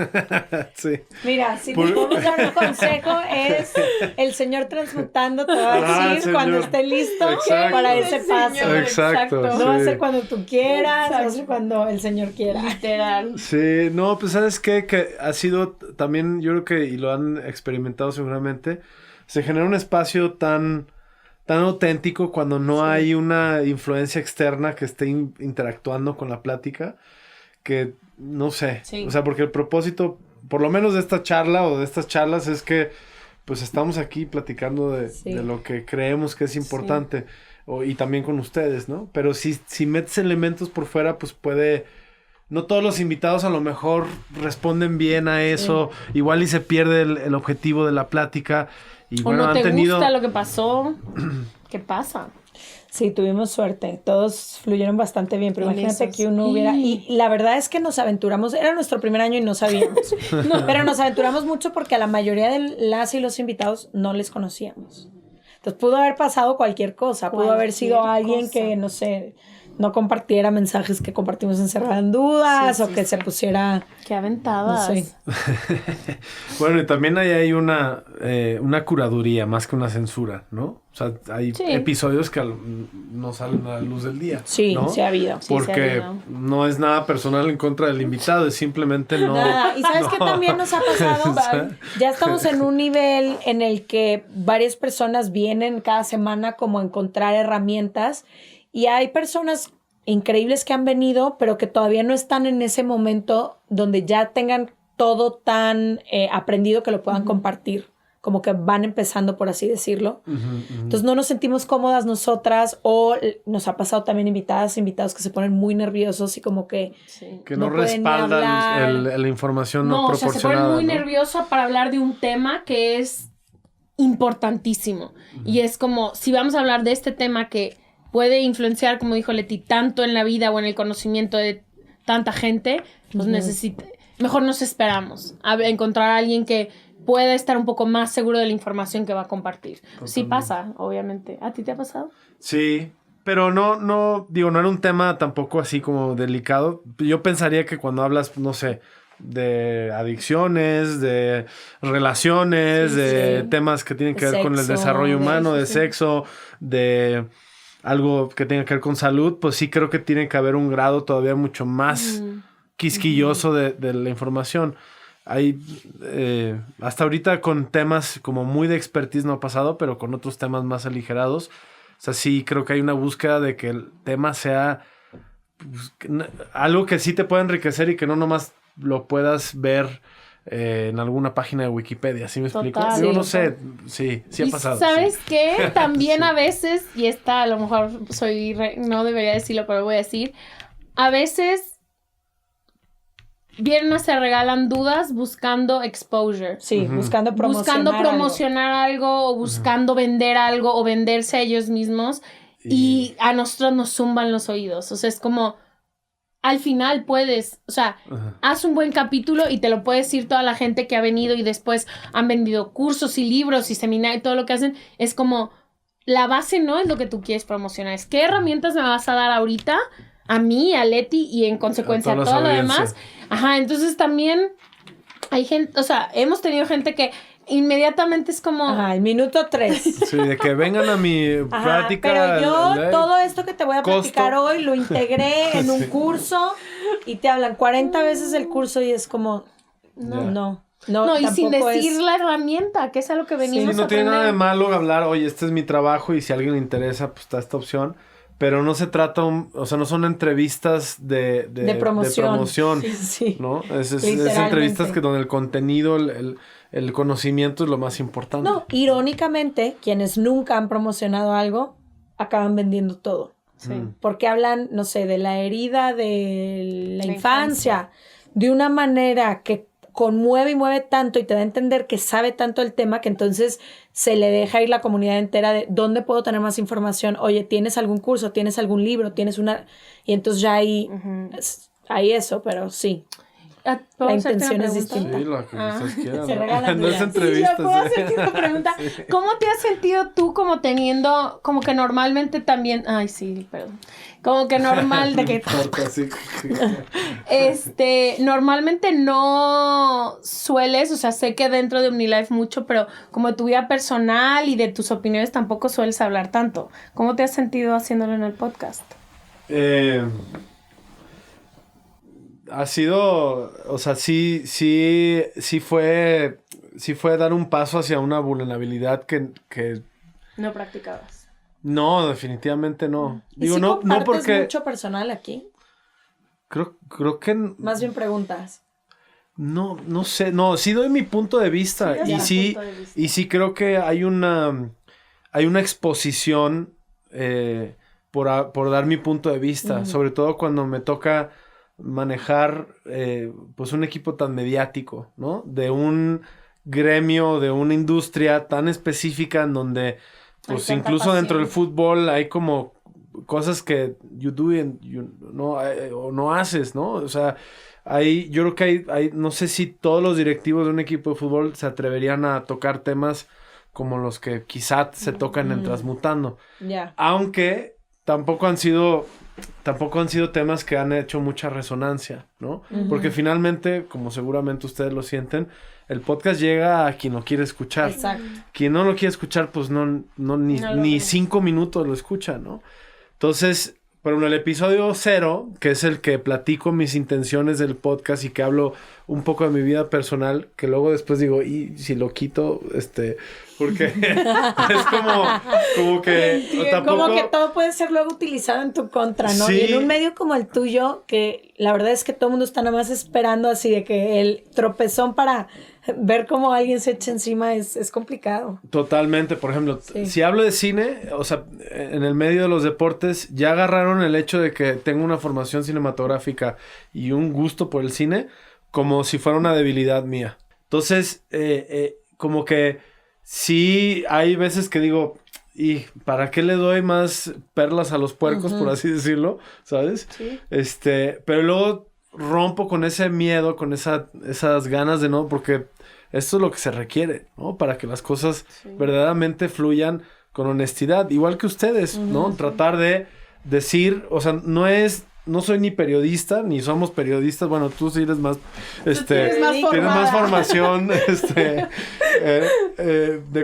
Sí.
Mira, si te podemos dar un consejo es el señor transmutando te va a decir
señor.
cuando esté listo
Exacto.
para ese paso.
Señor,
Exacto.
No va a
sí.
ser cuando tú quieras, va a ser
Exacto.
cuando el señor quiera.
Literal.
Sí, no, pues ¿sabes qué? Que ha sido también, yo creo que, y lo han experimentado seguramente, se genera un espacio tan auténtico cuando no hay una influencia externa que esté interactuando con la plática, que no sé,
Sí.
o sea, porque el propósito, por lo menos de esta charla o de estas charlas, es que pues estamos aquí platicando de lo que creemos que es importante, y también con ustedes, ¿no? Pero si metes elementos por fuera, pues puede... No todos los invitados a lo mejor responden bien a eso, igual y se pierde el objetivo de la plática. Y
O
bueno,
no te
han tenido...
gusta lo que pasó. ¿Qué pasa?
Sí, tuvimos suerte. Todos fluyeron bastante bien, pero
En
imagínate
eso,
que uno
sí.
hubiera... Y la verdad es que nos aventuramos, era nuestro primer año y no sabíamos. Pero nos aventuramos mucho porque a la mayoría de las y los invitados no les conocíamos. Entonces pudo haber pasado cualquier cosa. Pudo haber sido
Cualquier
alguien
cosa.
que, no sé, no compartiera mensajes que compartimos en Cerrar en Dudas,
Sí,
o
sí,
que
sí.
se pusiera...
Qué aventadas.
No sé.
Bueno, y también hay una curaduría más que una censura, ¿no? O sea, hay
Sí.
episodios que no salen a la luz del día.
Sí,
¿no?
sí ha habido.
Sí, se ha
Porque
habido.
no es nada personal en contra del invitado, es simplemente no...
Nada. ¿Y sabes qué también nos ha pasado?
O sea,
Ya estamos en un nivel en el que varias personas vienen cada semana como a encontrar herramientas y hay personas increíbles que han venido, pero que todavía no están en ese momento donde ya tengan todo tan aprendido que lo puedan compartir. Como que van empezando, por así decirlo. Entonces no nos sentimos cómodas nosotras, o nos ha pasado también invitados que se ponen muy nerviosos y como que
Sí.
que no,
no pueden ni
respaldan
hablar.
la información no,
No, o sea, se
proporcionada.
pone muy
¿no?
nerviosa para hablar de un tema que es importantísimo. Y es como, si vamos a hablar de este tema que puede influenciar, como dijo Leti, tanto en la vida o en el conocimiento de tanta gente, pues mejor nos esperamos a encontrar a alguien que pueda estar un poco más seguro de la información que va a compartir. Sí pasa, obviamente. ¿A ti te ha pasado?
Sí, pero no era un tema tampoco así como delicado. Yo pensaría que cuando hablas, no sé, de adicciones, de relaciones,
Sí,
de
sí.
temas que tienen que
De
ver con el
sexo,
desarrollo humano, de
sí.
sexo, de algo que tenga que ver con salud, pues sí creo que tiene que haber un grado todavía mucho más quisquilloso de la información. Hay, hasta ahorita con temas como muy de expertise no ha pasado, pero con otros temas más aligerados. O sea, sí creo que hay una búsqueda de que el tema sea pues, algo que sí te pueda enriquecer y que no nomás lo puedas ver en alguna página de Wikipedia. ¿Sí me explico?
Total,
Digo,
sí.
no sé, sí ha
Y
pasado.
¿sabes
sí.
qué? También
Sí.
a veces, y esta a lo mejor no debería decirlo, pero lo voy a decir, a veces viernes se regalan dudas buscando exposure.
Sí, buscando
Buscando
promocionar
promocionar algo o buscando vender algo o venderse a ellos mismos y a nosotros nos zumban los oídos. O sea, es como, al final puedes, o sea, haz un buen capítulo y te lo puede decir toda la gente que ha venido y después han vendido cursos y libros y seminarios y todo lo que hacen. Es como, la base no es lo que tú quieres promocionar, es qué herramientas me vas a dar ahorita a mí, a Leti y en consecuencia a
toda
todo
la
lo
audiencia.
demás. Ajá, entonces también hay gente, o sea, hemos tenido gente que inmediatamente es como...
Ajá, el minuto 3.
Sí, de que vengan a mi práctica.
Pero yo todo esto que te voy a
costo.
platicar hoy lo integré en un
Sí.
curso y te hablan 40 veces el curso y es como, no,
No, y sin
tampoco
decir
es-
la herramienta, que es a lo que
Sí,
venimos
no
a
tiene nada de
aprender.
malo hablar, oye, este es mi trabajo y si a alguien le interesa, pues está esta opción. pero no se trata, o sea, no son entrevistas de promoción,
sí.
¿no? Es entrevistas donde el contenido, el conocimiento es lo más importante.
No, irónicamente, quienes nunca han promocionado algo, acaban vendiendo todo.
Sí.
Porque hablan, no sé, de la herida de la infancia, de una manera que conmueve y mueve tanto y te da a entender que sabe tanto el tema que entonces se le deja ir la comunidad entera de ¿dónde puedo tener más información? Oye, ¿tienes algún curso? ¿Tienes algún libro? ¿Tienes una...? Y entonces ya hay eso, pero sí. La intención es distinta.
Sí, la que ustedes quieran.
Se regalan
No es entrevistas.
Sí, ¿puedo hacerte una pregunta? ¿Cómo te has sentido tú como teniendo, como que normalmente también, ay, sí, perdón, como que normal de que... normalmente no sueles, o sea, sé que dentro de OmniLife mucho, pero como de tu vida personal y de tus opiniones tampoco sueles hablar tanto. ¿Cómo te has sentido haciéndolo en el podcast?
Ha sido, o sea, sí fue dar un paso hacia una vulnerabilidad que
No practicabas.
no, definitivamente no.
¿Y
Digo,
si
no porque
mucho personal aquí?
creo que
Más bien preguntas.
no sé, no, sí doy mi punto de vista y sí creo que hay una exposición por dar mi punto de vista, sobre todo cuando me toca manejar pues un equipo tan mediático, ¿no? De un gremio, de una industria tan específica en donde pues incluso dentro del fútbol hay como cosas que you do and o no haces, ¿no? O sea, yo creo que hay no sé si todos los directivos de un equipo de fútbol se atreverían a tocar temas como los que quizá se tocan en Transmutando. Aunque tampoco han sido temas que han hecho mucha resonancia, ¿no? Porque finalmente, como seguramente ustedes lo sienten, el podcast llega a quien lo quiere escuchar.
Exacto.
Quien no lo quiere escuchar, pues ni 5 minutos lo escucha, ¿no? Entonces, pero en el episodio 0, que es el que platico mis intenciones del podcast y que hablo un poco de mi vida personal, que luego después digo, y si lo quito, porque es como que tampoco...
Como que todo puede ser luego utilizado en tu contra, ¿no?
Sí.
Y en un medio como el tuyo, que la verdad es que todo el mundo está nada más esperando así de que el tropezón para ver cómo alguien se echa encima es complicado.
Totalmente. Por ejemplo, si hablo de cine, o sea, en el medio de los deportes, ya agarraron el hecho de que tengo una formación cinematográfica y un gusto por el cine como si fuera una debilidad mía. Entonces, como que sí hay veces que digo, ¿y para qué le doy más perlas a los puercos, por así decirlo? ¿Sabes?
Sí.
Pero luego rompo con ese miedo, con esas ganas de no, porque esto es lo que se requiere, ¿no? Para que las cosas verdaderamente fluyan con honestidad, igual que ustedes, ¿no? Tratar de decir, o sea, no soy ni periodista, ni somos periodistas. Bueno, tú sí eres más, tienes más formación, de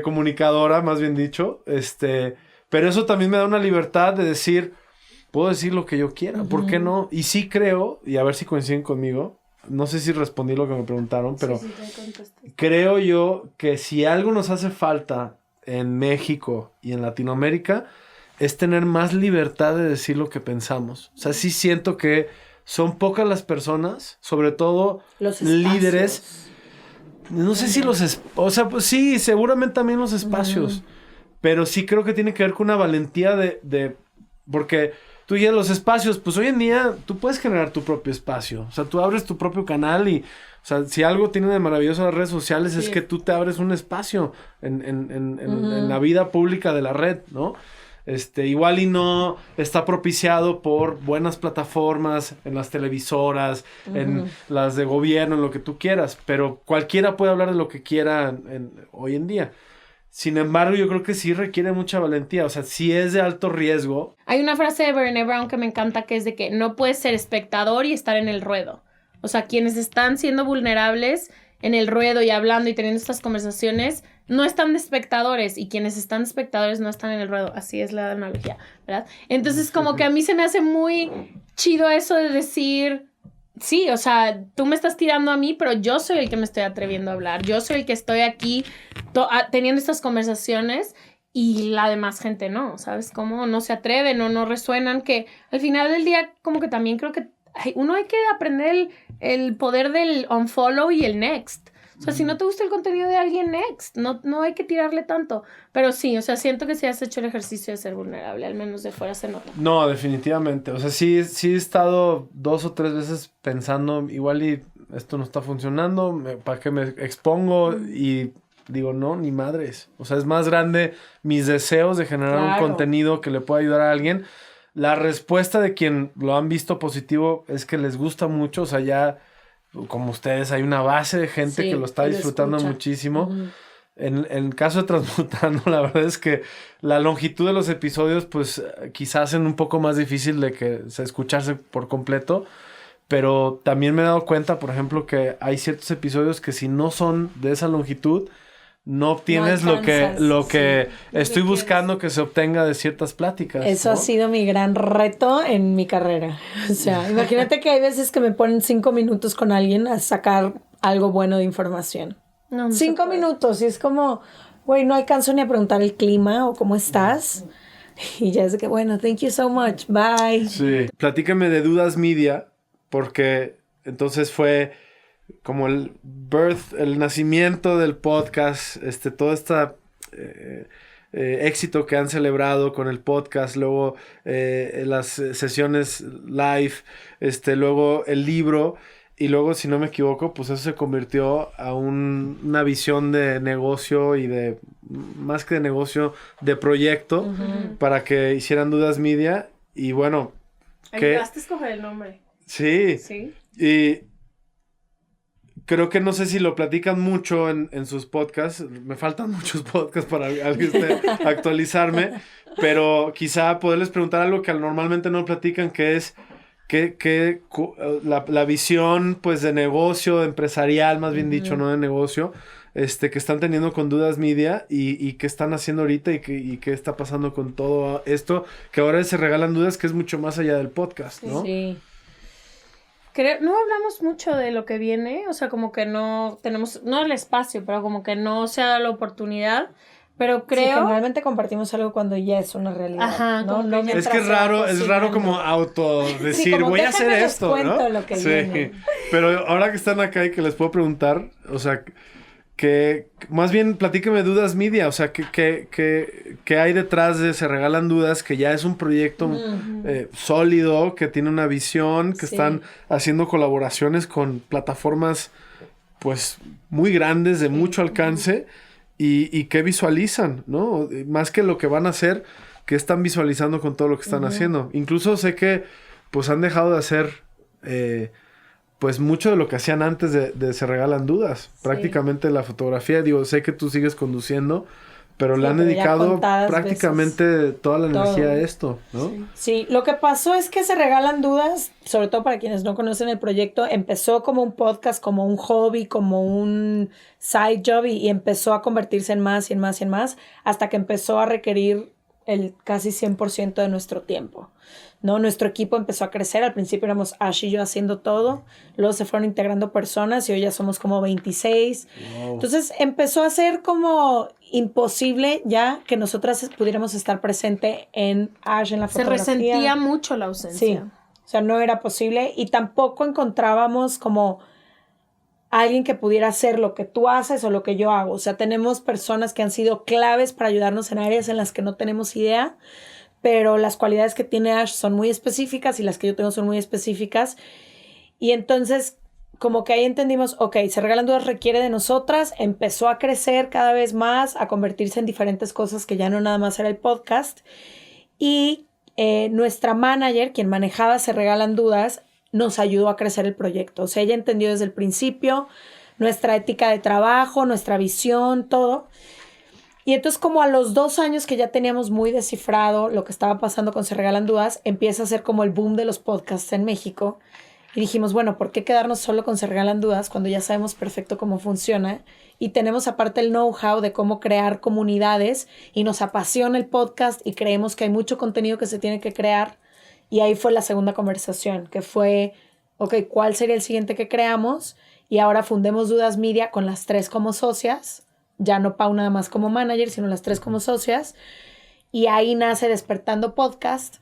comunicadora, más bien dicho, pero eso también me da una libertad de decir, puedo decir lo que yo quiera, ¿por qué no? Y sí creo, y a ver si coinciden conmigo, no sé si respondí lo que me preguntaron, pero creo yo que si algo nos hace falta en México y en Latinoamérica, es tener más libertad de decir lo que pensamos. O sea, sí siento que son pocas las personas, sobre todo
los
líderes. No sé si o sea, pues sí, seguramente también los espacios. Pero sí creo que tiene que ver con una valentía porque tú ya los espacios, pues hoy en día tú puedes generar tu propio espacio. O sea, tú abres tu propio canal y, o sea, si algo tiene de maravilloso las redes sociales es que tú te abres un espacio en la vida pública de la red, ¿no? Igual y no está propiciado por buenas plataformas en las televisoras, en las de gobierno, en lo que tú quieras, pero cualquiera puede hablar de lo que quiera hoy en día. Sin embargo, yo creo que sí requiere mucha valentía, o sea, sí es de alto riesgo.
Hay una frase de Brené Brown que me encanta, que es de que no puedes ser espectador y estar en el ruedo. O sea, quienes están siendo vulnerables en el ruedo y hablando y teniendo estas conversaciones no están de espectadores, y quienes están de espectadores no están en el ruedo. Así es la analogía, ¿verdad? Entonces, como que a mí se me hace muy chido eso de decir, sí, o sea, tú me estás tirando a mí, pero yo soy el que me estoy atreviendo a hablar. Yo soy el que estoy aquí teniendo estas conversaciones, y la demás gente no, ¿sabes cómo? No se atreven o no resuenan, que al final del día como que también creo que uno hay que aprender el poder del unfollow y el next. O sea, si no te gusta el contenido de alguien, next. No hay que tirarle tanto. Pero sí, o sea, siento que sí has hecho el ejercicio de ser vulnerable, al menos de fuera se nota.
No, definitivamente. O sea, sí he estado 2 o 3 veces pensando, igual y esto no está funcionando, ¿para qué me expongo? Y digo, no, ni madres. O sea, es más grande mis deseos de generar un contenido que le pueda ayudar a alguien. La respuesta de quien lo han visto positivo es que les gusta mucho. O sea, ya como ustedes hay una base de gente que lo está disfrutando muchísimo. En el caso de Transmutando, la verdad es que la longitud de los episodios pues quizás hacen un poco más difícil de que se escucharse por completo. Pero también me he dado cuenta, por ejemplo, que hay ciertos episodios que si no son de esa longitud, no obtienes lo que estoy buscando que se obtenga de ciertas pláticas.
Eso, ¿no? Ha sido mi gran reto en mi carrera. O sea, imagínate que hay veces que me ponen 5 minutos con alguien a sacar algo bueno de información. 5 minutos y es como, güey, no alcanzo ni a preguntar el clima o cómo estás. Y ya es que, bueno, thank you so much, bye.
Sí, platícame de Dudas Media, porque entonces fue como el nacimiento del podcast, todo este éxito que han celebrado con el podcast, luego las sesiones live, luego el libro, y luego, si no me equivoco, pues eso se convirtió a una visión de negocio y de, más que de negocio, de proyecto, para que hicieran Dudas Media, y bueno...
Ayudaste a escoger el nombre.
Sí. Y creo que no sé si lo platican mucho en sus podcasts. Me faltan muchos podcasts para actualizarme. Pero quizá poderles preguntar algo que normalmente no platican, que es la visión pues de negocio, empresarial, más bien dicho, no de negocio, que están teniendo con Dudas Media y qué están haciendo ahorita y qué está pasando con todo esto, que ahora se regalan dudas, que es mucho más allá del podcast, ¿no?
Sí.
No hablamos mucho de lo que viene, o sea, como que no tenemos, no el espacio, pero como que no se ha dado la oportunidad, pero creo...
Sí, generalmente compartimos algo cuando ya es una realidad.
Ajá,
¿no?
Es que es raro como auto decir,
como
voy a hacer esto, ¿no?
Lo que
sí,
viene.
Pero ahora que están acá y que les puedo preguntar, o sea, que más bien platíqueme Dudas Media, o sea, que hay detrás de Se Regalan Dudas, que ya es un proyecto sólido, que tiene una visión, que están haciendo colaboraciones con plataformas pues muy grandes, de mucho alcance, y que visualizan, ¿no? Más que lo que van a hacer, que están visualizando con todo lo que están haciendo. Incluso sé que pues han dejado de hacer... pues mucho de lo que hacían antes de Se Regalan Dudas. Prácticamente la fotografía, digo, sé que tú sigues conduciendo, pero le han dedicado prácticamente toda la energía a esto, ¿no?
Sí, lo que pasó es que Se Regalan Dudas, sobre todo para quienes no conocen el proyecto, empezó como un podcast, como un hobby, como un side job y empezó a convertirse en más y en más y en más, hasta que empezó a requerir el casi 100% de nuestro tiempo, ¿no? Nuestro equipo empezó a crecer. Al principio éramos Ash y yo haciendo todo. Luego se fueron integrando personas y hoy ya somos como 26. Wow. Entonces empezó a ser como imposible ya que nosotras pudiéramos estar presente en Ash, en la fotografía.
Se resentía mucho la ausencia.
Sí, o sea, no era posible y tampoco encontrábamos como alguien que pudiera hacer lo que tú haces o lo que yo hago. O sea, tenemos personas que han sido claves para ayudarnos en áreas en las que no tenemos idea, pero las cualidades que tiene Ash son muy específicas y las que yo tengo son muy específicas. Y entonces, como que ahí entendimos, ok, Se Regalan Dudas requiere de nosotras, empezó a crecer cada vez más, a convertirse en diferentes cosas que ya no nada más era el podcast. Y nuestra manager, quien manejaba Se Regalan Dudas, nos ayudó a crecer el proyecto. O sea, ella entendió desde el principio nuestra ética de trabajo, nuestra visión, todo. Y entonces como a los 2 años que ya teníamos muy descifrado lo que estaba pasando con Se Regalan Dudas, empieza a ser como el boom de los podcasts en México. Y dijimos, bueno, ¿por qué quedarnos solo con Se Regalan Dudas cuando ya sabemos perfecto cómo funciona? Y tenemos aparte el know-how de cómo crear comunidades y nos apasiona el podcast y creemos que hay mucho contenido que se tiene que crear. Y ahí fue la segunda conversación, que fue, ok, ¿cuál sería el siguiente que creamos? Y ahora fundemos Dudas Media con las 3 como socias, ya no Pau nada más como manager, sino las 3 como socias. Y ahí nace Despertando Podcast.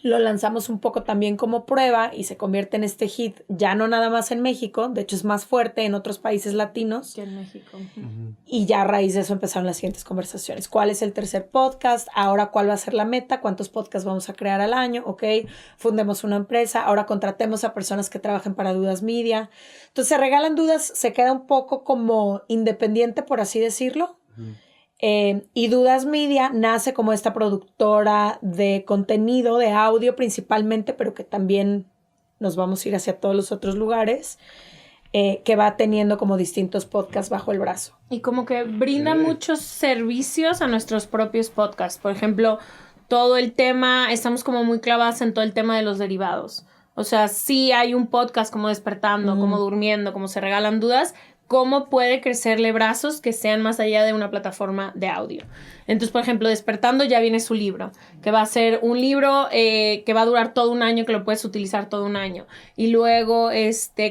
Lo lanzamos un poco también como prueba y se convierte en este hit, ya no nada más en México, de hecho es más fuerte en otros países latinos.
Que en México.
Y ya a raíz de eso empezaron las siguientes conversaciones. ¿Cuál es el tercer podcast? Ahora, ¿cuál va a ser la meta? ¿Cuántos podcasts vamos a crear al año? Ok, fundemos una empresa. Ahora contratemos a personas que trabajen para Dudas Media. Entonces, Se Regalan Dudas se queda un poco como independiente, por así decirlo. Y Dudas Media nace como esta productora de contenido, de audio principalmente, pero que también nos vamos a ir hacia todos los otros lugares, que va teniendo como distintos podcasts bajo el brazo.
Y como que brinda muchos servicios a nuestros propios podcasts. Por ejemplo, todo el tema, estamos como muy clavadas en todo el tema de los derivados. O sea, sí hay un podcast como Despertando, como Durmiendo, como Se Regalan Dudas, cómo puede crecerle brazos que sean más allá de una plataforma de audio. Entonces, por ejemplo, Despertando ya viene su libro, que va a ser un libro que va a durar todo un año, que lo puedes utilizar todo un año. Y luego,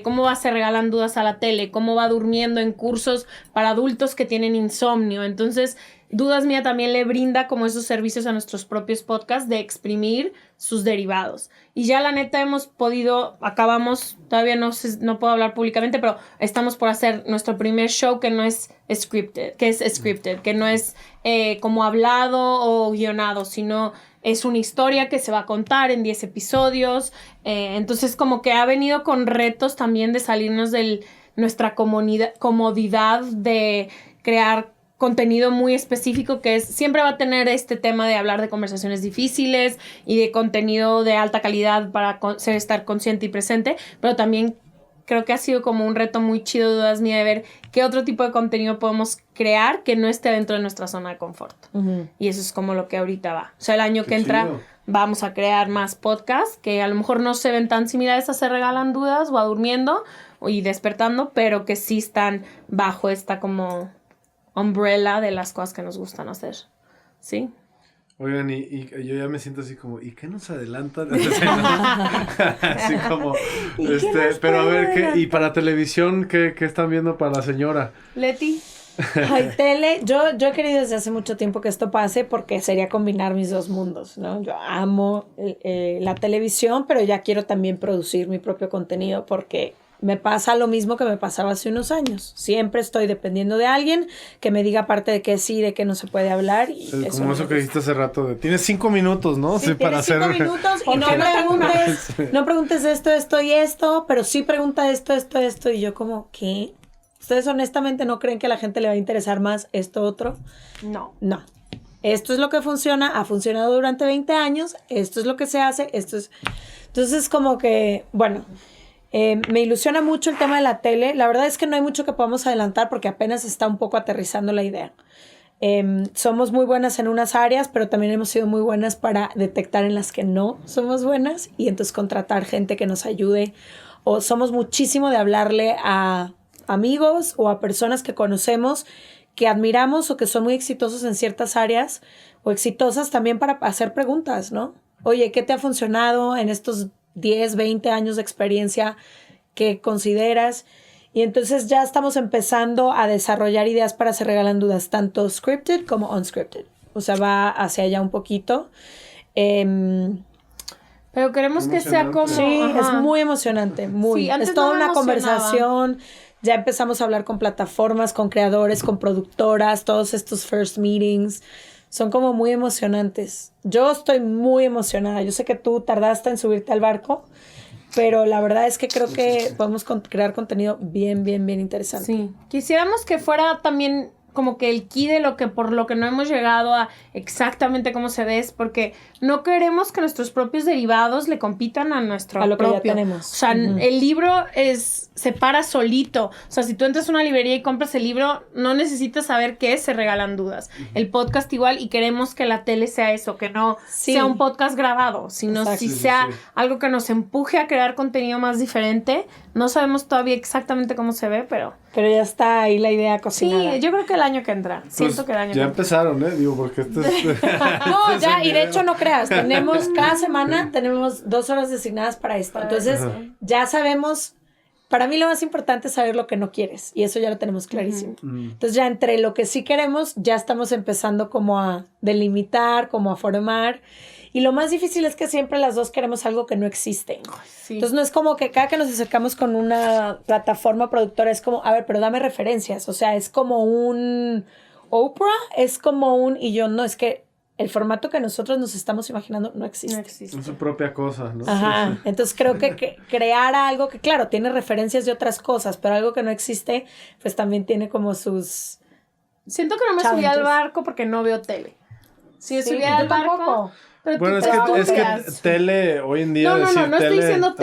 cómo va Se Regalan Dudas a la tele, cómo va Durmiendo en cursos para adultos que tienen insomnio. Entonces, Dudas Mía también le brinda como esos servicios a nuestros propios podcasts de exprimir sus derivados. Y ya la neta acabamos, todavía no puedo hablar públicamente, pero estamos por hacer nuestro primer show que no es scripted, que no es como hablado o guionado, sino es una historia que se va a contar en 10 episodios. Entonces como que ha venido con retos también de salirnos de nuestra comodidad de crear contenido muy específico, que siempre va a tener este tema de hablar de conversaciones difíciles y de contenido de alta calidad para estar consciente y presente, pero también creo que ha sido como un reto muy chido de Dudas Mía de ver qué otro tipo de contenido podemos crear que no esté dentro de nuestra zona de confort. Y eso es como lo que ahorita va. O sea, el año que entra vamos a crear más podcasts que a lo mejor no se ven tan similares a Se Regalan Dudas o a Durmiendo y Despertando, pero que sí están bajo esta como umbrella de las cosas que nos gustan hacer, ¿sí?
Oigan, y yo ya me siento así como, ¿y qué nos adelantan? Así como, pero a ver, ¿y para televisión qué están viendo para la señora?
Leti.
Ay, tele, yo he querido desde hace mucho tiempo que esto pase porque sería combinar mis dos mundos, ¿no? Yo amo la televisión, pero ya quiero también producir mi propio contenido porque me pasa lo mismo que me pasaba hace unos años. Siempre estoy dependiendo de alguien que me diga parte de qué sí, de qué no se puede hablar. Y
eso como eso que dijiste hace rato, tienes 5 minutos, ¿no?
Sí, para hacer 5 minutos y no preguntes esto y esto, pero sí pregunta esto. Y yo como, ¿qué? ¿Ustedes honestamente no creen que a la gente le va a interesar más esto otro?
No.
Esto es lo que funciona, ha funcionado durante 20 años, esto es lo que se hace, Entonces como que, bueno, me ilusiona mucho el tema de la tele. La verdad es que no hay mucho que podamos adelantar porque apenas está un poco aterrizando la idea. Somos muy buenas en unas áreas, pero también hemos sido muy buenas para detectar en las que no somos buenas y entonces contratar gente que nos ayude. O somos muchísimo de hablarle a amigos o a personas que conocemos que admiramos o que son muy exitosos en ciertas áreas o exitosas también para hacer preguntas, ¿no? Oye, ¿qué te ha funcionado en estos 10, 20 años de experiencia que consideras? Y entonces ya estamos empezando a desarrollar ideas para Se Regalan Dudas, tanto scripted como unscripted. O sea, va hacia allá un poquito.
Pero queremos que sea como...
Sí, es muy emocionante, muy. Sí, es toda una conversación. Ya empezamos a hablar con plataformas, con creadores, con productoras, todos estos first meetings. Son como muy emocionantes. Yo estoy muy emocionada. Yo sé que tú tardaste en subirte al barco, pero la verdad es que creo que podemos crear contenido bien interesante.
Sí. Quisiéramos que fuera también como que el key de por lo que no hemos llegado a exactamente cómo se ve, es porque no queremos que nuestros propios derivados le compitan a nuestro
a lo
propio.
Que ya tenemos.
O sea, el libro se para solito. O sea, si tú entras a una librería y compras el libro, no necesitas saber qué es Se Regalan Dudas. El podcast igual, y queremos que la tele sea eso, que no sea un podcast grabado, sino sea algo que nos empuje a crear contenido más diferente. No sabemos todavía exactamente cómo se ve, pero
ya está ahí la idea cocinada.
Sí, yo creo que el año que entra. Siento que el año que entra.
Ya empezaron, digo, porque esto es...
No, ya, y de hecho no creas, cada semana tenemos 2 horas designadas para esto. Entonces, ya sabemos Para mí lo más importante es saber lo que no quieres y eso ya lo tenemos clarísimo. Entonces ya entre lo que sí queremos ya estamos empezando como a delimitar, como a formar. Y lo más difícil es que siempre las dos queremos algo que no existe.
Sí.
Entonces no es como que cada que nos acercamos con una plataforma productora es como, a ver, pero dame referencias. O sea, es como un Oprah, es como un... Y yo, no, es que el formato que nosotros nos estamos imaginando no existe.
No existe.
Es su propia cosa, ¿no?
Ajá.
Sí, sí.
Entonces creo que crear algo que, claro, tiene referencias de otras cosas, pero algo que no existe, pues también tiene como sus...
Siento que no me subí
challenges.
al barco porque no veo tele. Si me
Sí,
subiera
yo
al barco...
tampoco.
Pero
Bueno,
tú
es que
estudias.
tele, hoy en día
No,
decir
no estoy
tele,
diciendo
ajá.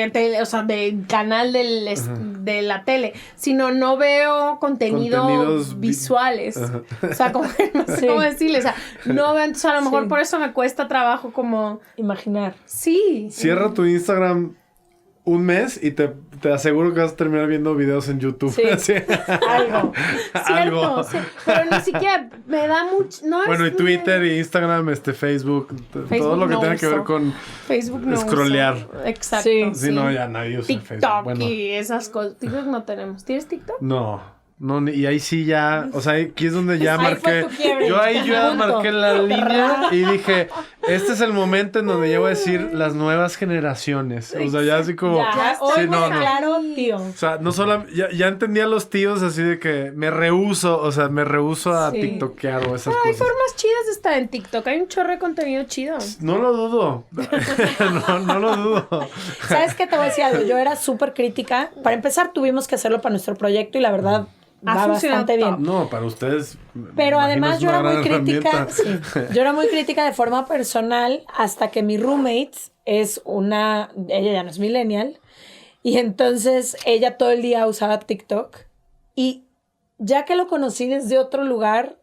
tele, o sea, de canal de la tele, sino no veo
Contenidos
contenidos visuales.
Ajá.
O sea, como que no sé
Sí.
cómo decirle, o sea, no veo, entonces a lo mejor
Sí.
por eso me cuesta trabajo como,
Imaginar.
sí.
Cierra tu Instagram un mes y te aseguro que vas a terminar viendo videos en YouTube.
Sí.
Así.
Algo.
Cierto, sí, pero ni siquiera me da mucho, no
Bueno, y
es-
Twitter, y Instagram, Facebook, todo
Facebook
lo que
no
tenga que ver
uso.
con...
Facebook no
scrollear.
uso. Exacto.
Sí.
Sí, no, ya nadie usa
TikTok
Facebook. Bueno,
y esas cosas. TikTok no tenemos. ¿Tienes TikTok?
no, y ahí sí ya, o sea, aquí es donde ya
Ahí fue
marqué,
tu quiebre.
yo ya
Punto.
marqué la línea y dije, este es el momento en donde yo voy a decir las nuevas generaciones, o sea, ya así como,
Ya, hoy
sí,
me
no, no.
declaro tío.
O sea, no solo, ya entendía a los tíos así de que me rehúso a
Sí.
tiktokear o esas
Hay
cosas.
formas chidas de estar en TikTok. Hay un chorro de contenido chido.
No lo dudo, no lo dudo.
¿Sabes qué te voy a decir algo? Yo era súper crítica. Para empezar, tuvimos que hacerlo para nuestro proyecto y la verdad
Ha
va
funcionado
bastante bien.
top.
No, para ustedes.
Pero
me
además yo
imagino
era
es
muy
una gran
crítica,
herramienta.
sí, yo era muy crítica de forma personal hasta que mi roommate es ella ya no es millennial, y entonces ella todo el día usaba TikTok y ya que lo conocí desde otro lugar,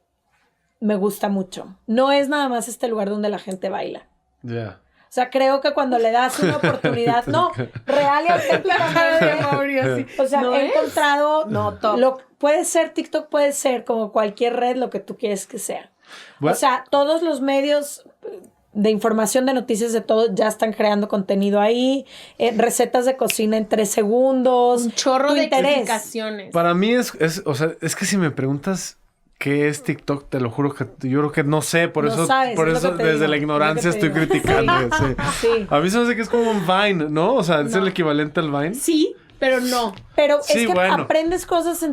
me gusta mucho. No es nada más este lugar donde la gente baila.
Ya.
O sea, creo que cuando le das una oportunidad, no, real y auténticamente, o sea,
¿No
he
es?
encontrado,
No, top.
puede ser TikTok, puede ser como cualquier red, lo que tú quieres que sea.
Bueno.
O sea, todos los medios de información, de noticias, de todo, ya están creando contenido ahí, recetas de cocina en 3 segundos.
Un chorro
tu
de
interés.
explicaciones.
Para mí o sea, es que si me preguntas qué es TikTok, te lo juro que yo creo que no sé, por
No
eso,
sabes,
por
es lo
eso
que te
desde
digo,
la
es lo
ignorancia
que te
estoy
digo.
criticando. Sí.
Sí.
A mí se me hace que es como un Vine, ¿no? O sea, es el equivalente al Vine.
Sí, pero no.
Pero
Sí,
es que
bueno.
aprendes cosas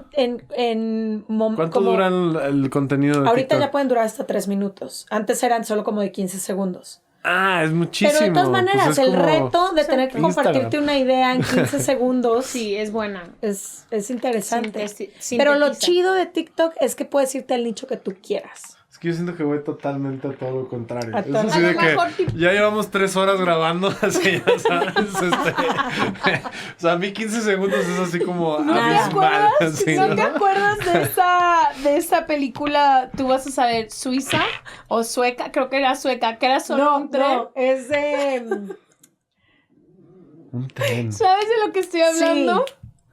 ¿Cuánto
como-
dura el contenido de
Ahorita
TikTok?
ya pueden durar hasta 3 minutos. Antes eran solo como de 15 segundos.
Ah, es muchísimo.
Pero de todas maneras,
Pues es
el
como
reto de tener que
Instagram.
compartirte una idea en 15 segundos
Sí, es buena.
es interesante.
Sintetiza.
Pero lo chido de TikTok es que puedes irte al nicho que tú quieras.
Es que yo siento que voy totalmente a todo lo contrario.
A
Es
todo.
así
A lo
de que
mejor tipo-
ya llevamos 3 horas grabando, así ya sabes. O sea, a mí 15 segundos es así como
¿No te
abismal.
acuerdas?
así,
¿No
¿no?
te acuerdas de esa película? Tú vas a saber, Suiza o sueca, creo que era sueca, que era solo un tren.
es de...
Un tren.
¿Sabes de lo que estoy hablando?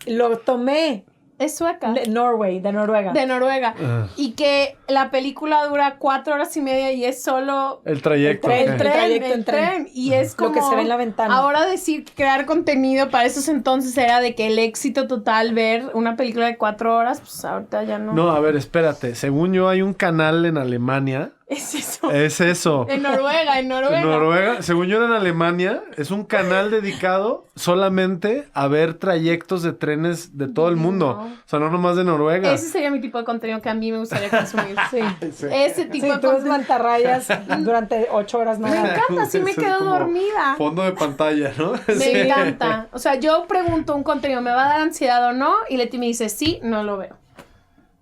Sí, lo tomé.
Es sueca.
De Norway, de Noruega.
De Noruega.
Ah.
Y que la película dura 4 horas y media y es solo
El trayecto.
El
ok.
tren. trayecto en tren.
tren. Y es como...
Lo que se ve en la ventana.
Ahora decir, crear contenido para esos entonces era de que el éxito total ver una película de 4 horas, pues ahorita ya no.
No, a ver, espérate. Según yo, hay un canal en Alemania.
Es eso.
Es eso.
En Noruega, en Noruega.
En Noruega, según yo era en Alemania, es un canal dedicado solamente a ver trayectos de trenes de todo el mundo.
No.
O sea, no nomás de Noruega.
Ese sería mi tipo de contenido que a mí me gustaría consumir.
Sí.
Sí.
Ese tipo
Sí,
de
tú ves
contenido.
mantarrayas durante 8 horas
Me
nada.
encanta, así me
Eso es
quedo
como
dormida.
Fondo de pantalla, ¿no?
Me encanta. O sea, yo pregunto un contenido, ¿me va a dar ansiedad o no? Y Leti me dice, sí, no lo veo.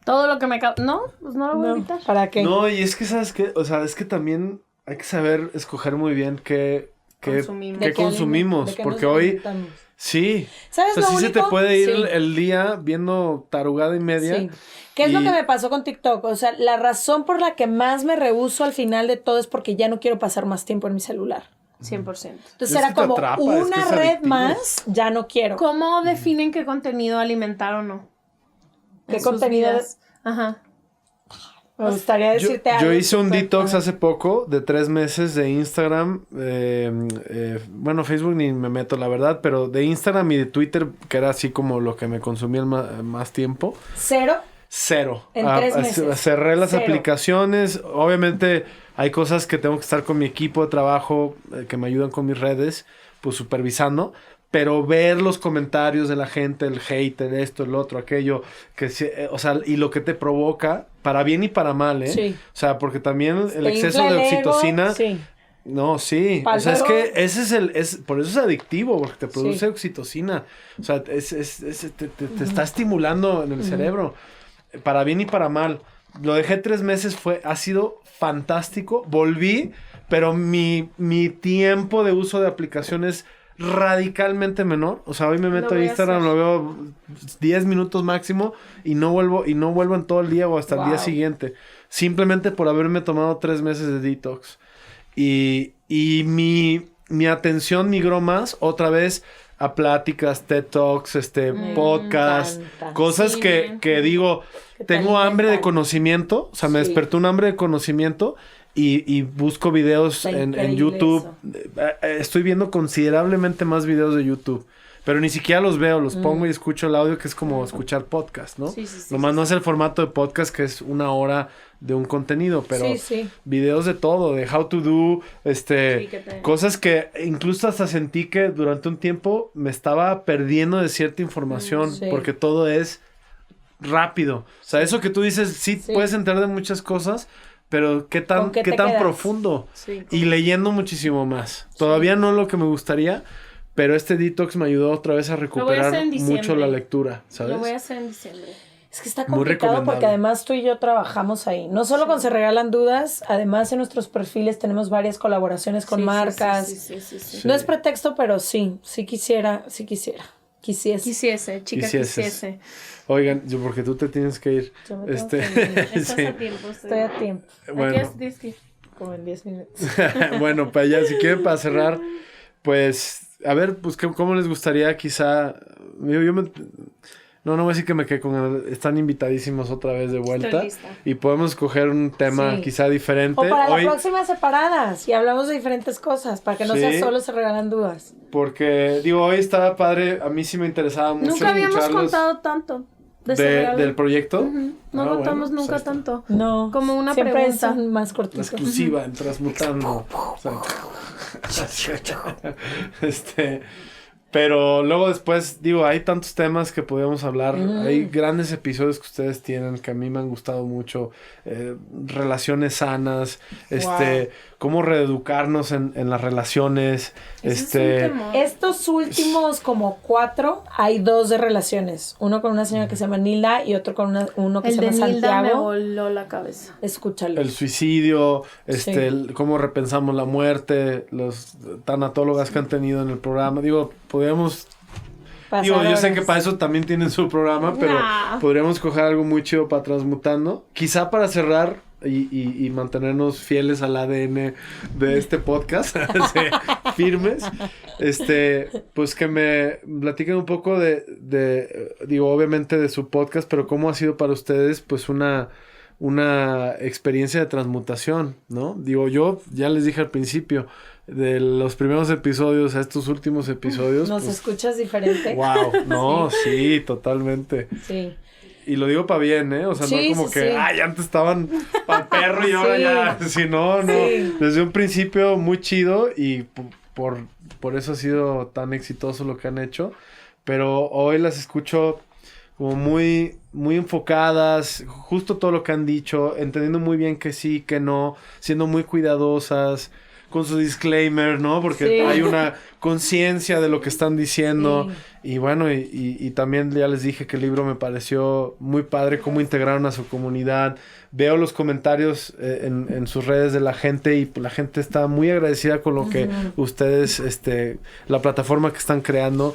Todo lo que me causa... No, pues no lo voy a
No,
evitar.
¿para qué?
No, y es que, ¿sabes qué? O sea, es que también hay que saber escoger muy bien qué
Consumimos.
¿De qué
consumimos.
de qué
Porque
nos
hoy,
alimentamos?
sí.
¿Sabes
O sea,
lo
sí se te
único?
puede ir
Sí.
el día viendo tarugada y media.
Sí. ¿Qué es lo
Y-
que me pasó con TikTok? O sea, la razón por la que más me rehúso al final de todo es porque ya no quiero pasar más tiempo en mi celular.
100%.
Entonces
Es
era
que te
como
atrapa, es que
una
es
red
adictivo.
más, ya no quiero.
¿Cómo definen qué contenido alimentar o no?
¿Qué
En sus
contenido?
vidas. Ajá.
Me gustaría decirte algo.
Yo hice un detox hace poco de 3 meses de Instagram. Bueno, Facebook ni me meto, la verdad, pero de Instagram y de Twitter, que era así como lo que me consumía más tiempo.
¿Cero? En 3 meses.
Cerré las
0.
aplicaciones. Obviamente hay cosas que tengo que estar con mi equipo de trabajo que me ayudan con mis redes, pues supervisando. Pero ver los comentarios de la gente, el hate, el esto, el otro, aquello, o sea, y lo que te provoca, para bien y para mal, ¿eh?
Sí.
O sea, porque también el exceso de oxitocina...
Sí.
No, sí. O sea, es que ese es por eso es adictivo, porque te produce oxitocina. O sea, te está estimulando en el cerebro, para bien y para mal. Lo dejé 3 meses, ha sido fantástico. Volví, pero mi tiempo de uso de aplicaciones radicalmente menor. O sea, hoy me meto a Instagram, lo veo 10 minutos máximo y no vuelvo en todo el día o hasta el día siguiente. Simplemente por haberme tomado 3 meses de detox. Y mi atención migró más otra vez a pláticas, TED Talks, podcasts, cosas que digo, tengo hambre de conocimiento. O sea, me despertó un hambre de conocimiento. Y busco videos en YouTube. Estoy viendo considerablemente más videos de YouTube. Pero ni siquiera los veo, los pongo y escucho el audio, que es como escuchar podcast, ¿no? Sí, nomás no es el formato de podcast, que es 1 hora de un contenido, pero videos de todo, de how to do, cosas que incluso hasta sentí que durante un tiempo me estaba perdiendo de cierta información, porque todo es rápido. O sea, eso que tú dices, puedes entender de muchas cosas, pero qué tan profundo. Sí, y leyendo muchísimo más. Todavía no lo que me gustaría, pero este detox me ayudó otra vez a recuperar mucho la lectura, ¿sabes?
Lo voy a hacer en diciembre.
Es que está complicado porque además tú y yo trabajamos ahí. No solo con Se Regalan Dudas, además en nuestros perfiles tenemos varias colaboraciones con marcas. Sí. No es pretexto, pero sí quisiera. Quisiese.
Oigan, porque tú te tienes que ir.
Estás a tiempo.
Estoy a tiempo.
Bueno.
¿A qué es
como en 10 minutos.
Bueno, para allá, si quieren, para cerrar, pues, a ver, pues, ¿cómo les gustaría quizá? No voy a decir que me quede con... Están invitadísimos otra vez de vuelta. Y podemos escoger un tema quizá diferente.
O para la próxima separadas y hablamos de diferentes cosas, para que no sea solo Se Regalan Dudas.
Porque, hoy estaba padre, a mí sí me interesaba mucho.
Nunca habíamos contado tanto
del proyecto.
No contamos nunca tanto.
No.
Como una
siempre
pregunta.
Son más cortitos.
Exclusiva en Transmutando. Pero luego después, hay tantos temas que podemos hablar. Hay grandes episodios que ustedes tienen que a mí me han gustado mucho. Relaciones sanas. Cómo reeducarnos en las relaciones.
Estos últimos como 4, hay 2 de relaciones. Uno con una señora que se llama Nilda y otro con uno que se llama Santiago. El de Nilda me
voló la cabeza.
Escúchalo.
El suicidio, cómo repensamos la muerte, los tanatólogas que han tenido en el programa. Podríamos... yo sé que para eso también tienen su programa, pero podríamos coger algo muy chido para Transmutando. Quizá para cerrar y mantenernos fieles al ADN de este podcast, firmes, pues que me platiquen un poco obviamente de su podcast, pero cómo ha sido para ustedes, pues una experiencia de transmutación, ¿no? Yo ya les dije al principio, de los primeros episodios a estos últimos episodios.
¿Nos escuchas diferente?
Wow, no, sí, totalmente.
Sí.
Y lo digo para bien, ¿eh? O sea, no como que, antes estaban para perro y ahora ya. Sí, no. Desde un principio muy chido y por eso ha sido tan exitoso lo que han hecho. Pero hoy las escucho como muy, muy enfocadas, justo todo lo que han dicho, entendiendo muy bien que sí, que no, siendo muy cuidadosas, con su disclaimer, ¿no? Porque hay una conciencia de lo que están diciendo. Y bueno, y también ya les dije que el libro me pareció muy padre, cómo integraron a su comunidad. Veo los comentarios en sus redes de la gente y la gente está muy agradecida con lo que ustedes, la plataforma que están creando.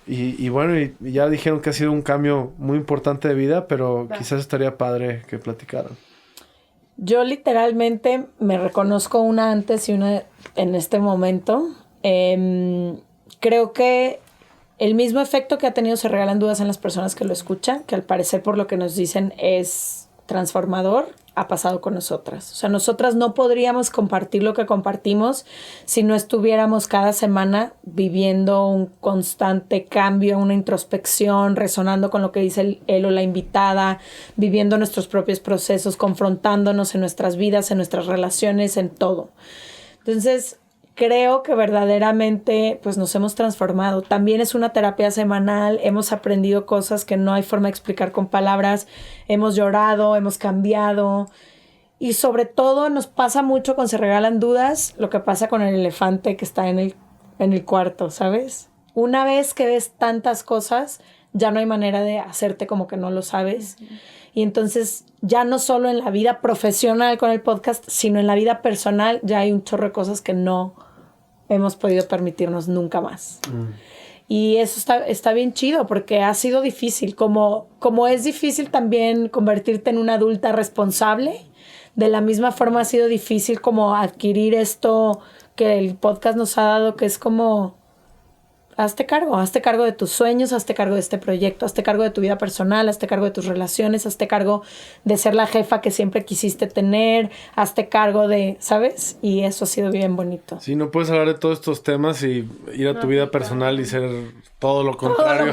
Y bueno, y ya dijeron que ha sido un cambio muy importante de vida, pero quizás estaría padre que platicaran.
Yo literalmente me reconozco una antes y una en este momento. Creo que el mismo efecto que ha tenido Se Regalan Dudas en las personas que lo escuchan, que al parecer por lo que nos dicen es transformador, ha pasado con nosotras. O sea, nosotras no podríamos compartir lo que compartimos si no estuviéramos cada semana viviendo un constante cambio, una introspección, resonando con lo que dice él o la invitada, viviendo nuestros propios procesos, confrontándonos en nuestras vidas, en nuestras relaciones, en todo. Entonces, creo que verdaderamente pues nos hemos transformado. También es una terapia semanal, hemos aprendido cosas que no hay forma de explicar con palabras, hemos llorado, hemos cambiado y sobre todo nos pasa mucho cuando se regalan dudas, lo que pasa con el elefante que está en el cuarto, ¿sabes? Una vez que ves tantas cosas, ya no hay manera de hacerte como que no lo sabes. Y entonces ya no solo en la vida profesional con el podcast, sino en la vida personal ya hay un chorro de cosas que no hemos podido permitirnos nunca más. Y eso está bien chido porque ha sido difícil. Como es difícil también convertirte en una adulta responsable, de la misma forma ha sido difícil como adquirir esto que el podcast nos ha dado, que es como... Hazte cargo de tus sueños, hazte cargo de este proyecto, hazte cargo de tu vida personal, hazte cargo de tus relaciones, hazte cargo de ser la jefa que siempre quisiste tener, hazte cargo de, ¿sabes? Y eso ha sido bien bonito.
Sí, no puedes hablar de todos estos temas y ir a tu vida personal y ser todo lo contrario,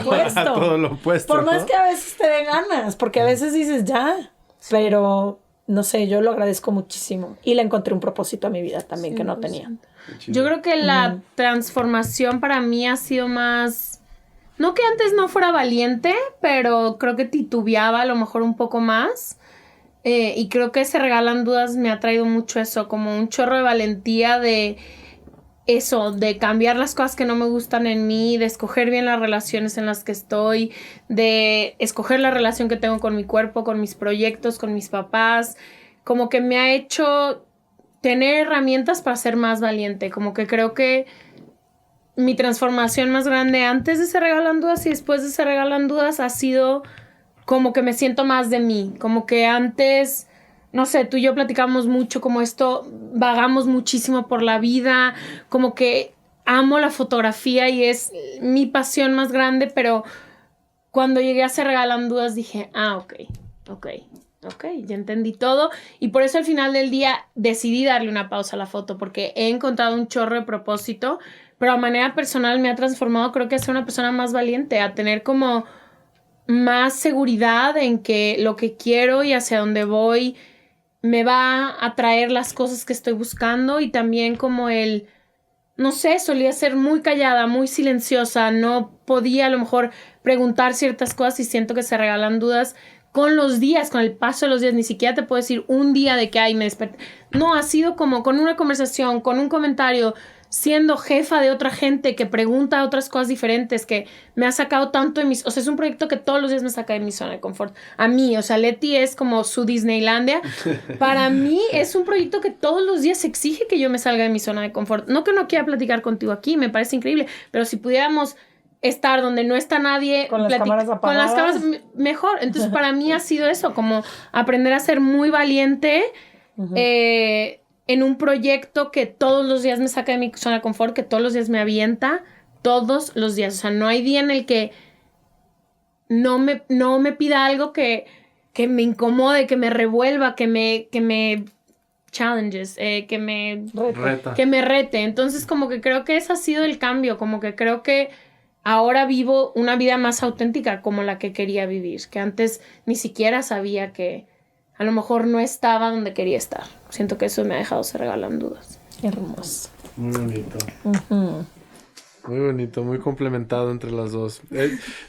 todo lo opuesto.
Por más que a veces te dé ganas, porque a veces dices ya, pero no sé, yo lo agradezco muchísimo. Y le encontré un propósito a mi vida también que no tenía.
Yo creo que la transformación para mí ha sido más... No que antes no fuera valiente, pero creo que titubeaba a lo mejor un poco más. Y creo que Se Regalan Dudas me ha traído mucho eso, como un chorro de valentía de eso, de cambiar las cosas que no me gustan en mí, de escoger bien las relaciones en las que estoy, de escoger la relación que tengo con mi cuerpo, con mis proyectos, con mis papás. Como que me ha hecho... tener herramientas para ser más valiente, como que creo que mi transformación más grande antes de Se Regalan Dudas y después de Se Regalan Dudas ha sido como que me siento más de mí, como que antes, no sé, tú y yo platicamos mucho como esto, vagamos muchísimo por la vida, como que amo la fotografía y es mi pasión más grande, pero cuando llegué a Se Regalan Dudas dije, ok, ya entendí todo y por eso al final del día decidí darle una pausa a la foto porque he encontrado un chorro de propósito, pero a manera personal me ha transformado creo que a ser una persona más valiente, a tener como más seguridad en que lo que quiero y hacia dónde voy me va a traer las cosas que estoy buscando y también como no sé, solía ser muy callada, muy silenciosa, no podía a lo mejor preguntar ciertas cosas y siento que Se Regalan Dudas con los días, con el paso de los días, ni siquiera te puedo decir un día de que me desperté. No, ha sido como con una conversación, con un comentario, siendo jefa de otra gente que pregunta otras cosas diferentes, que me ha sacado tanto de o sea, es un proyecto que todos los días me saca de mi zona de confort. A mí, o sea, Leti es como su Disneylandia. Para mí es un proyecto que todos los días exige que yo me salga de mi zona de confort. No que no quiera platicar contigo aquí, me parece increíble, pero si pudiéramos estar donde no está nadie
con las cámaras apagadas,
con las cámaras mejor. Entonces para mí ha sido eso, como aprender a ser muy valiente en un proyecto que todos los días me saca de mi zona de confort, que todos los días me avienta, todos los días. O sea, no hay día en el que no me pida algo que me incomode, que me revuelva, que me challenges, que me rete. Entonces como que creo que ese ha sido el cambio, como que creo que ahora vivo una vida más auténtica como la que quería vivir, que antes ni siquiera sabía que a lo mejor no estaba donde quería estar. Siento que eso me ha dejado Se Regalan Dudas.
Hermoso.
Muy bonito. Muy bonito, muy complementado entre las dos.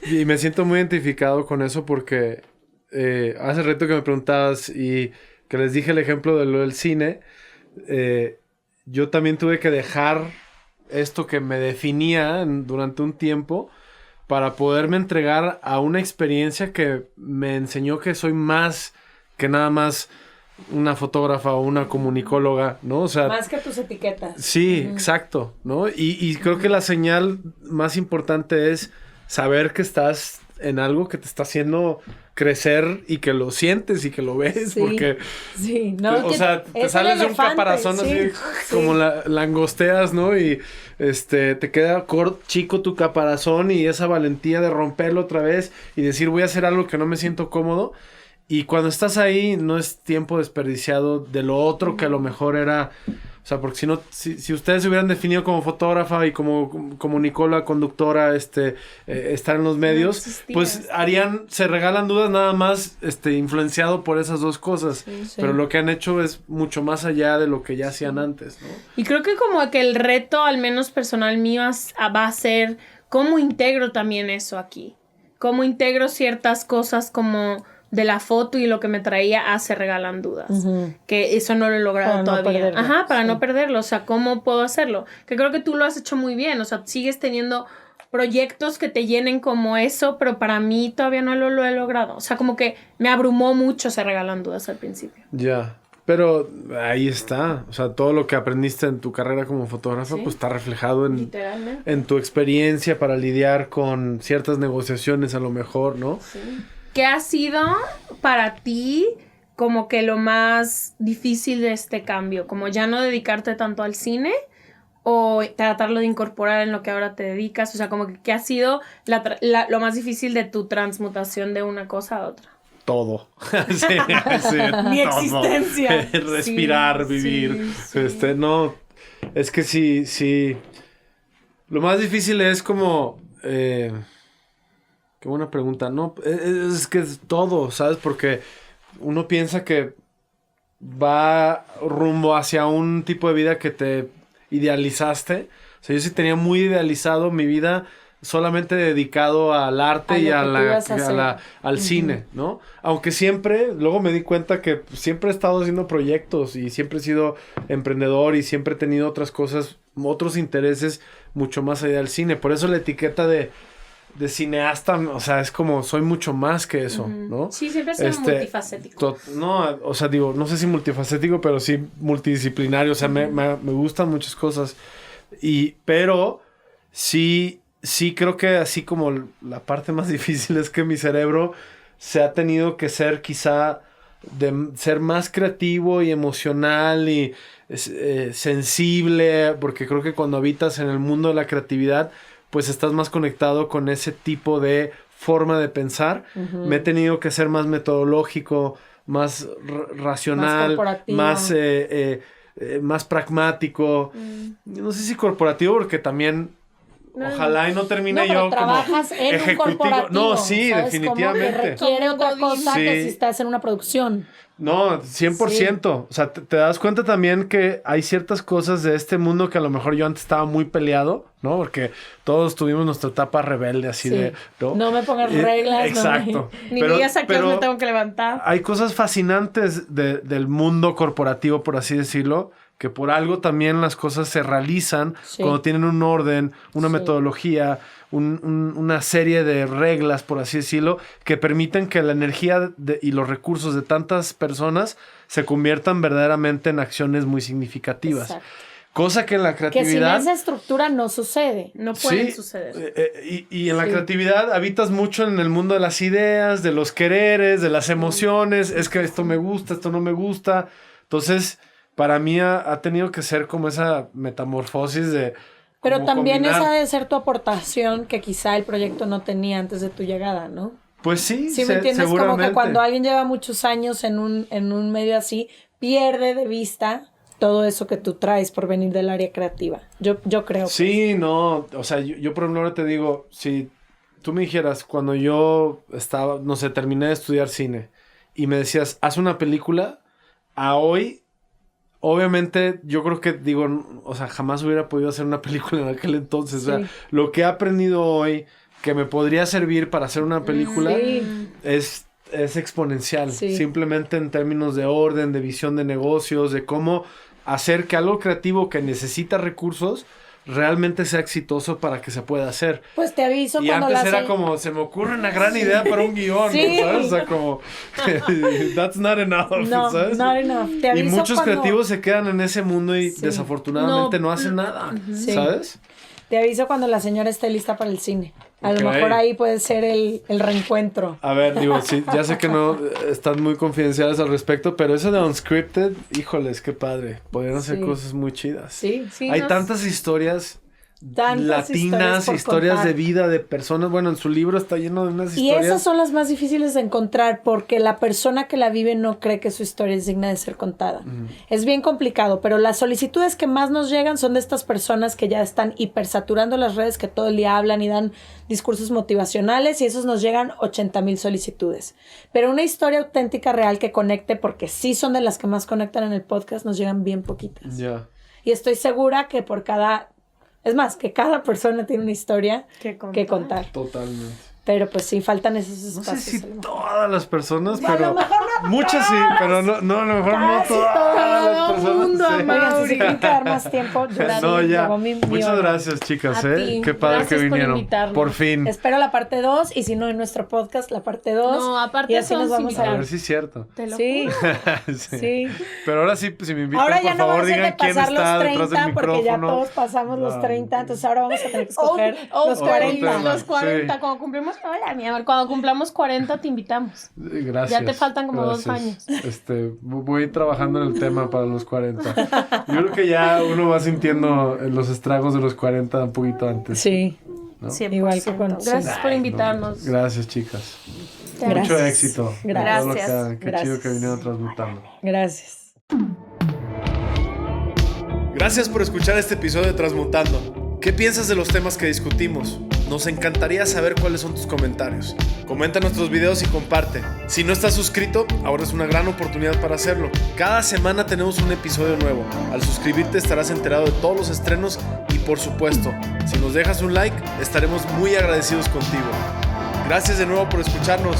Y me siento muy identificado con eso porque hace rato que me preguntabas y que les dije el ejemplo de lo del cine, yo también tuve que dejar esto que me definía durante un tiempo para poderme entregar a una experiencia que me enseñó que soy más que nada más una fotógrafa o una comunicóloga, ¿no? O sea,
más que tus etiquetas.
Sí, exacto, ¿no? Y creo que la señal más importante es saber que estás en algo que te está haciendo crecer y que lo sientes y que lo ves,
sí,
porque
sí, no,
o sea, te sales de un caparazón sí, así sí, como la angosteas, ¿no? Y te queda chico tu caparazón y esa valentía de romperlo otra vez y decir voy a hacer algo que no me siento cómodo. Y cuando estás ahí, no es tiempo desperdiciado de lo otro que a lo mejor era... O sea, porque si ustedes se hubieran definido como fotógrafa y como Nicola, conductora, estar en los medios, pues se regalan dudas nada más, influenciado por esas dos cosas. Sí. Pero lo que han hecho es mucho más allá de lo que ya hacían antes, ¿no?
Y creo que como que el reto, al menos personal mío, va a ser cómo integro también eso aquí. Cómo integro ciertas cosas como... de la foto y lo que me traía a Se Regalan Dudas. Que eso no lo he logrado todavía. Para no perderlo. O sea, ¿cómo puedo hacerlo? Que creo que tú lo has hecho muy bien. O sea, sigues teniendo proyectos que te llenen como eso, pero para mí todavía no lo he logrado. O sea, como que me abrumó mucho Se Regalan Dudas al principio.
Ya. Pero ahí está. O sea, todo lo que aprendiste en tu carrera como fotógrafa, pues está reflejado en tu experiencia para lidiar con ciertas negociaciones a lo mejor, ¿no?
Sí. ¿Qué ha sido para ti como que lo más difícil de este cambio? ¿Como ya no dedicarte tanto al cine o tratarlo de incorporar en lo que ahora te dedicas? O sea, como que ¿qué ha sido lo más difícil de tu transmutación de una cosa a otra?
Todo. sí,
Mi
todo.
Existencia.
Respirar, vivir. Sí. No, es que sí. Lo más difícil es como... Qué buena pregunta. No, es que es todo, ¿sabes? Porque uno piensa que va rumbo hacia un tipo de vida que te idealizaste. O sea, yo sí tenía muy idealizado mi vida solamente dedicado al arte y al cine, ¿no? Aunque siempre, luego me di cuenta que siempre he estado haciendo proyectos y siempre he sido emprendedor y siempre he tenido otras cosas, otros intereses mucho más allá del cine. Por eso la etiqueta de cineasta, o sea, es como soy mucho más que eso, ¿no?
Sí, siempre he sido multifacético.
No, o sea, digo, no sé si multifacético, pero sí multidisciplinario, o sea, me gustan muchas cosas. Pero sí creo que así como la parte más difícil es que mi cerebro se ha tenido que ser quizá de ser más creativo y emocional y sensible, porque creo que cuando habitas en el mundo de la creatividad pues estás más conectado con ese tipo de forma de pensar. Me he tenido que ser más metodológico, más racional, más pragmático. No sé si corporativo, porque también ojalá y no termine yo
trabajas
como
en
ejecutivo.
Un corporativo,
no, sí,
¿sabes?
definitivamente.
Como que requiere otra cosa que si estás en una producción.
No, 100%. Sí. O sea, te das cuenta también que hay ciertas cosas de este mundo que a lo mejor yo antes estaba muy peleado, ¿no? Porque todos tuvimos nuestra etapa rebelde así de...
No me pongas reglas.
Exacto.
Ni digas a qué hora me tengo que levantar.
Hay cosas fascinantes del mundo corporativo, por así decirlo, que por algo también las cosas se realizan cuando tienen un orden, una metodología, una serie de reglas, por así decirlo, que permiten que la energía y los recursos de tantas personas se conviertan verdaderamente en acciones muy significativas. Exacto. Cosa que en la creatividad...
Que sin esa estructura no sucede.
No pueden suceder.
Y en la creatividad habitas mucho en el mundo de las ideas, de los quereres, de las emociones. Es que esto me gusta, esto no me gusta. Entonces, para mí ha tenido que ser como esa metamorfosis de...
Pero también esa debe ser tu aportación que quizá el proyecto no tenía antes de tu llegada, ¿no?
Pues sí,
¿sí me entiendes? Como que cuando alguien lleva muchos años en un medio así, pierde de vista todo eso que tú traes por venir del área creativa. Yo creo.
Sí, no, o sea, yo por ejemplo ahora te digo, si tú me dijeras cuando yo estaba, no sé, terminé de estudiar cine y me decías, haz una película, a hoy... Obviamente, yo creo que, digo, o sea, jamás hubiera podido hacer una película en aquel entonces. Sí. O sea, lo que he aprendido hoy, que me podría servir para hacer una película, es exponencial. Sí. Simplemente en términos de orden, de visión de negocios, de cómo hacer que algo creativo que necesita recursos realmente sea exitoso para que se pueda hacer.
Pues te aviso
y
cuando
antes era como, se me ocurre una gran idea para un guión, ¿sabes? O sea, como, that's not enough,
no,
¿sabes?
Not enough. Te aviso
y muchos creativos se quedan en ese mundo y desafortunadamente no hacen nada, ¿sabes?
Te aviso cuando la señora esté lista para el cine. A lo mejor ahí puede ser el reencuentro.
A ver, digo, sí, ya sé que no están muy confidenciales al respecto, pero eso de Unscripted, híjoles, qué padre. Podrían hacer cosas muy chidas.
Sí, sí.
Hay tantas historias
Tantas
latinas, historias
contar.
de vida de personas. Bueno, en su libro está lleno de unas
Y
historias.
esas son las más difíciles de encontrar porque la persona que la vive no cree que su historia es digna de ser contada. Es bien complicado, pero las solicitudes que más nos llegan son de estas personas que ya están hipersaturando las redes, que todo el día hablan y dan discursos motivacionales, y esos nos llegan 80,000 solicitudes. Pero una historia auténtica, real, que conecte, porque sí son de las que más conectan en el podcast, nos llegan bien poquitas.
Ya.
Y estoy segura que que cada persona tiene una historia que contar.
Totalmente.
Pero pues sí, faltan esos
No
espacios.
sé si
a lo mejor.
todas las personas,
A lo
pero
mejor no
muchas sí, pero no, a lo mejor no
Casi
todas
todo
las personas.
mundo,
sí.
amado.
Oigan, si se quieren quedar más tiempo, yo
No, ya.
hago mi
Muchas
hora.
gracias, chicas,
A ti.
Qué padre
Gracias
que
por
vinieron.
invitarnos.
Por fin.
Espero la parte 2 y si no, en nuestro podcast, la parte 2.
No, aparte
y así nos
vamos a
vamos
A
a
ver
ver.
si es cierto.
Te lo
Sí,
juro.
sí.
Pero ahora sí, si me invitan,
Ahora ya
por
no
favor,
vamos a ser
digan
de
quién
pasar los
está detrás del
30 porque ya
micrófono.
todos pasamos los
No.
30, entonces ahora vamos a tener que escoger los
otro
40.
tema.
Los 40,
Sí.
cuando cumplimos, hola, mi amor, cuando cumplamos 40 te invitamos.
Gracias.
Ya te faltan como 2 años.
Voy trabajando en el tema para los 40. Yo creo que ya uno va sintiendo los estragos de los 40 un poquito antes.
Sí,
¿no?
100%.
Igual que con-
Gracias
sí.
por invitarnos.
Gracias, chicas.
Gracias.
Mucho éxito. en
Gracias.
todo lo que hagan. Qué
Gracias.
chido que vinieron transmutando.
gracias.
Gracias por escuchar este episodio de Transmutando. ¿Qué piensas de los temas que discutimos? Nos encantaría saber cuáles son tus comentarios. Comenta nuestros videos y comparte. Si no estás suscrito, ahora es una gran oportunidad para hacerlo. Cada semana tenemos un episodio nuevo. Al suscribirte estarás enterado de todos los estrenos y, por supuesto, si nos dejas un like, estaremos muy agradecidos contigo. Gracias de nuevo por escucharnos.